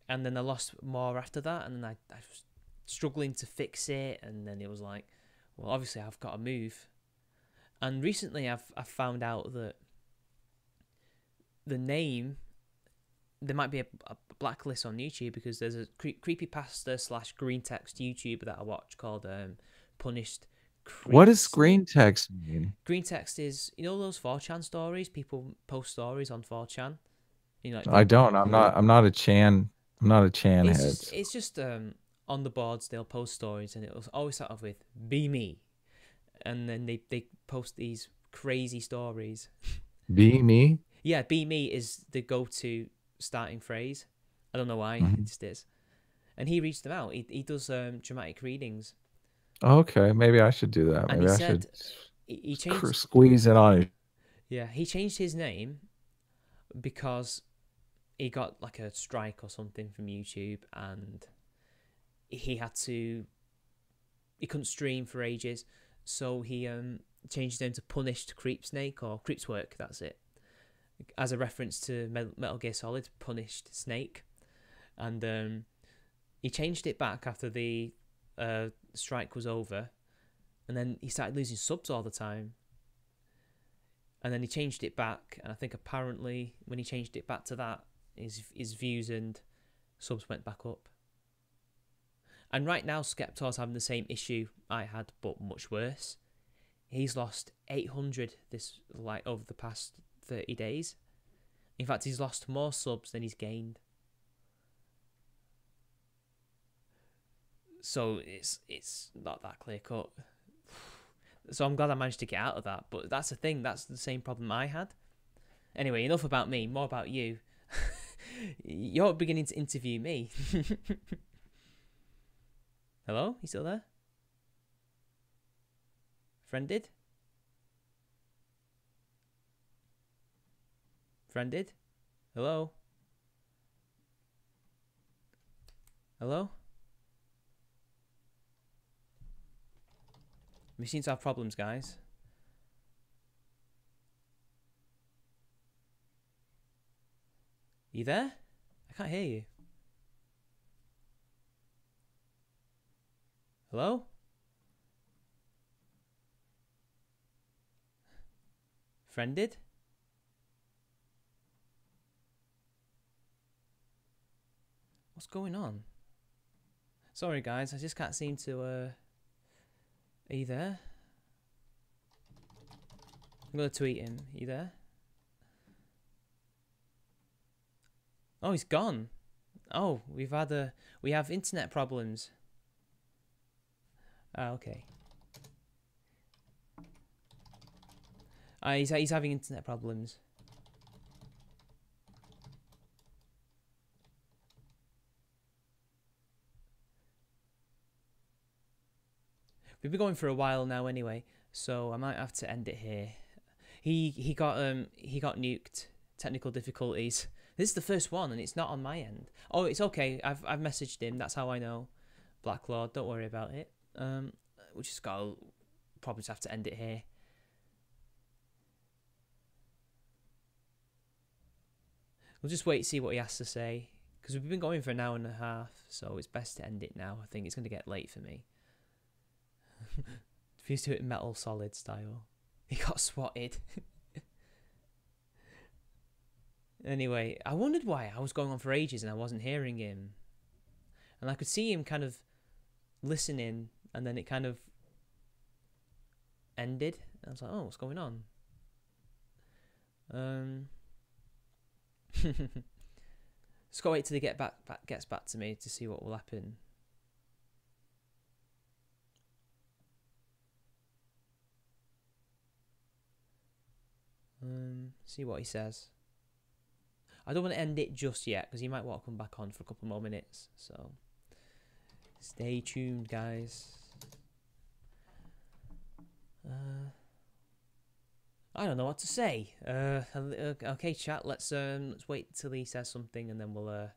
and then I lost more after that, and then I was struggling to fix it, and then it was like, well, obviously I've got to move. And recently I've found out that the name, there might be a blacklist on YouTube because there's a creepypasta / green text YouTuber that I watch called Punished Creeps. What does green text mean? Green text is, you know, those 4chan stories. People post stories on 4chan. You know, like I don't. I'm not a Chan. I'm not a Chan head. It's just on the boards they'll post stories, and it'll always start off with "Be me," and then they post these crazy stories. Be me? Yeah, "Be me" is the go-to starting phrase. I don't know why, it just is. And he reads them out. He does dramatic readings. Okay, maybe I should do that. Maybe I should he changed, squeeze it on it. Yeah, he changed his name because he got like a strike or something from YouTube, and he couldn't stream for ages, so he changed his name to Punished Creepsnake or Creepswork. That's it, as a reference to Metal Gear Solid Punished Snake, and he changed it back after the strike was over, and then he started losing subs all the time, and then he changed it back, and I think apparently when he changed it back to that, his views and subs went back up. And right now Skeptor's having the same issue I had, but much worse. He's lost 800 over the past 30 days. In fact, he's lost more subs than he's gained. So it's not that clear cut. So I'm glad I managed to get out of that. But that's the thing. That's the same problem I had. Anyway, enough about me. More about you. You're beginning to interview me. Hello? You still there? Friended? Friended? Hello? Hello? We seem to have problems, guys. You there? I can't hear you. Hello? Friended? What's going on? Sorry guys, I just can't seem to are you there? I'm gonna tweet him. Are you there? Oh, he's gone. Oh, we have internet problems. Okay. He's having internet problems. We've been going for a while now anyway, so I might have to end it here. He got nuked. Technical difficulties. This is the first one, and it's not on my end. Oh, it's okay. I've messaged him. That's how I know. Black Lord, don't worry about it. We just probably just have to end it here. We'll just wait, see what he has to say, because we've been going for an hour and a half, so it's best to end it now. I think it's going to get late for me. If he's doing Metal Solid style, he got swatted. Anyway, I wondered why I was going on for ages and I wasn't hearing him, and I could see him kind of listening, and then it kind of ended. I was like, oh, what's going on? Just gotta wait till he gets back to me to see what will happen. See what he says. I don't want to end it just yet because he might want to come back on for a couple more minutes. So stay tuned, guys. I don't know what to say. Okay, chat. Let's wait till he says something, and then we'll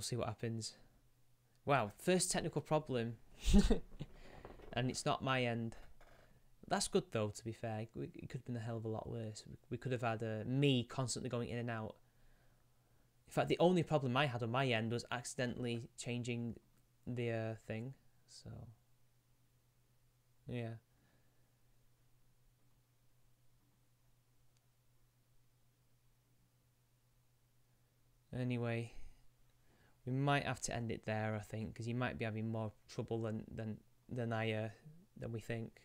see what happens. Wow, first technical problem, and it's not my end. That's good though. To be fair, it could have been a hell of a lot worse. We could have had me constantly going in and out. In fact, the only problem I had on my end was accidentally changing the thing. So yeah. Anyway, we might have to end it there, I think, because he might be having more trouble than we think.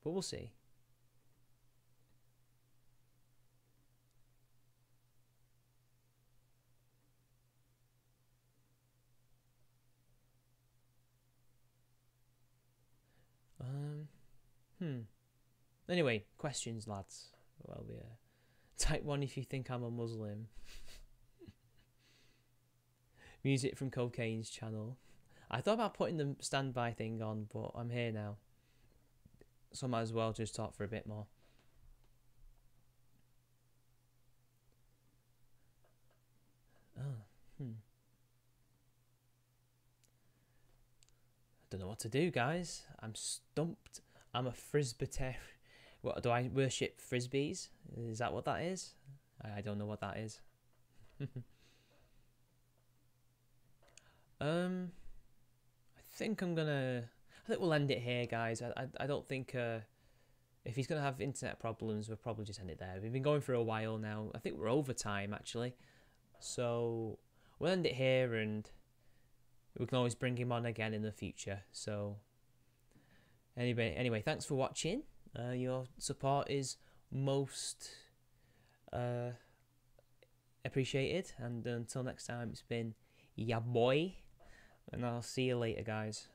But we'll see. Anyway, questions, lads. Well, type 1 if you think I'm a Muslim. Music from Cocaine's channel. I thought about putting the standby thing on, but I'm here now, so I might as well just talk for a bit more. I don't know what to do, guys. I'm stumped. I'm a Frisbeetarian. What, do I worship frisbees? Is that what that is? I don't know what that is. I think we'll end it here, guys. I don't think if he's gonna have internet problems, we'll probably just end it there. We've been going for a while now. I think we're over time actually, so we'll end it here, and we can always bring him on again in the future. So anyway, thanks for watching. Your support is most appreciated, and until next time, it's been ya boy, and I'll see you later, guys.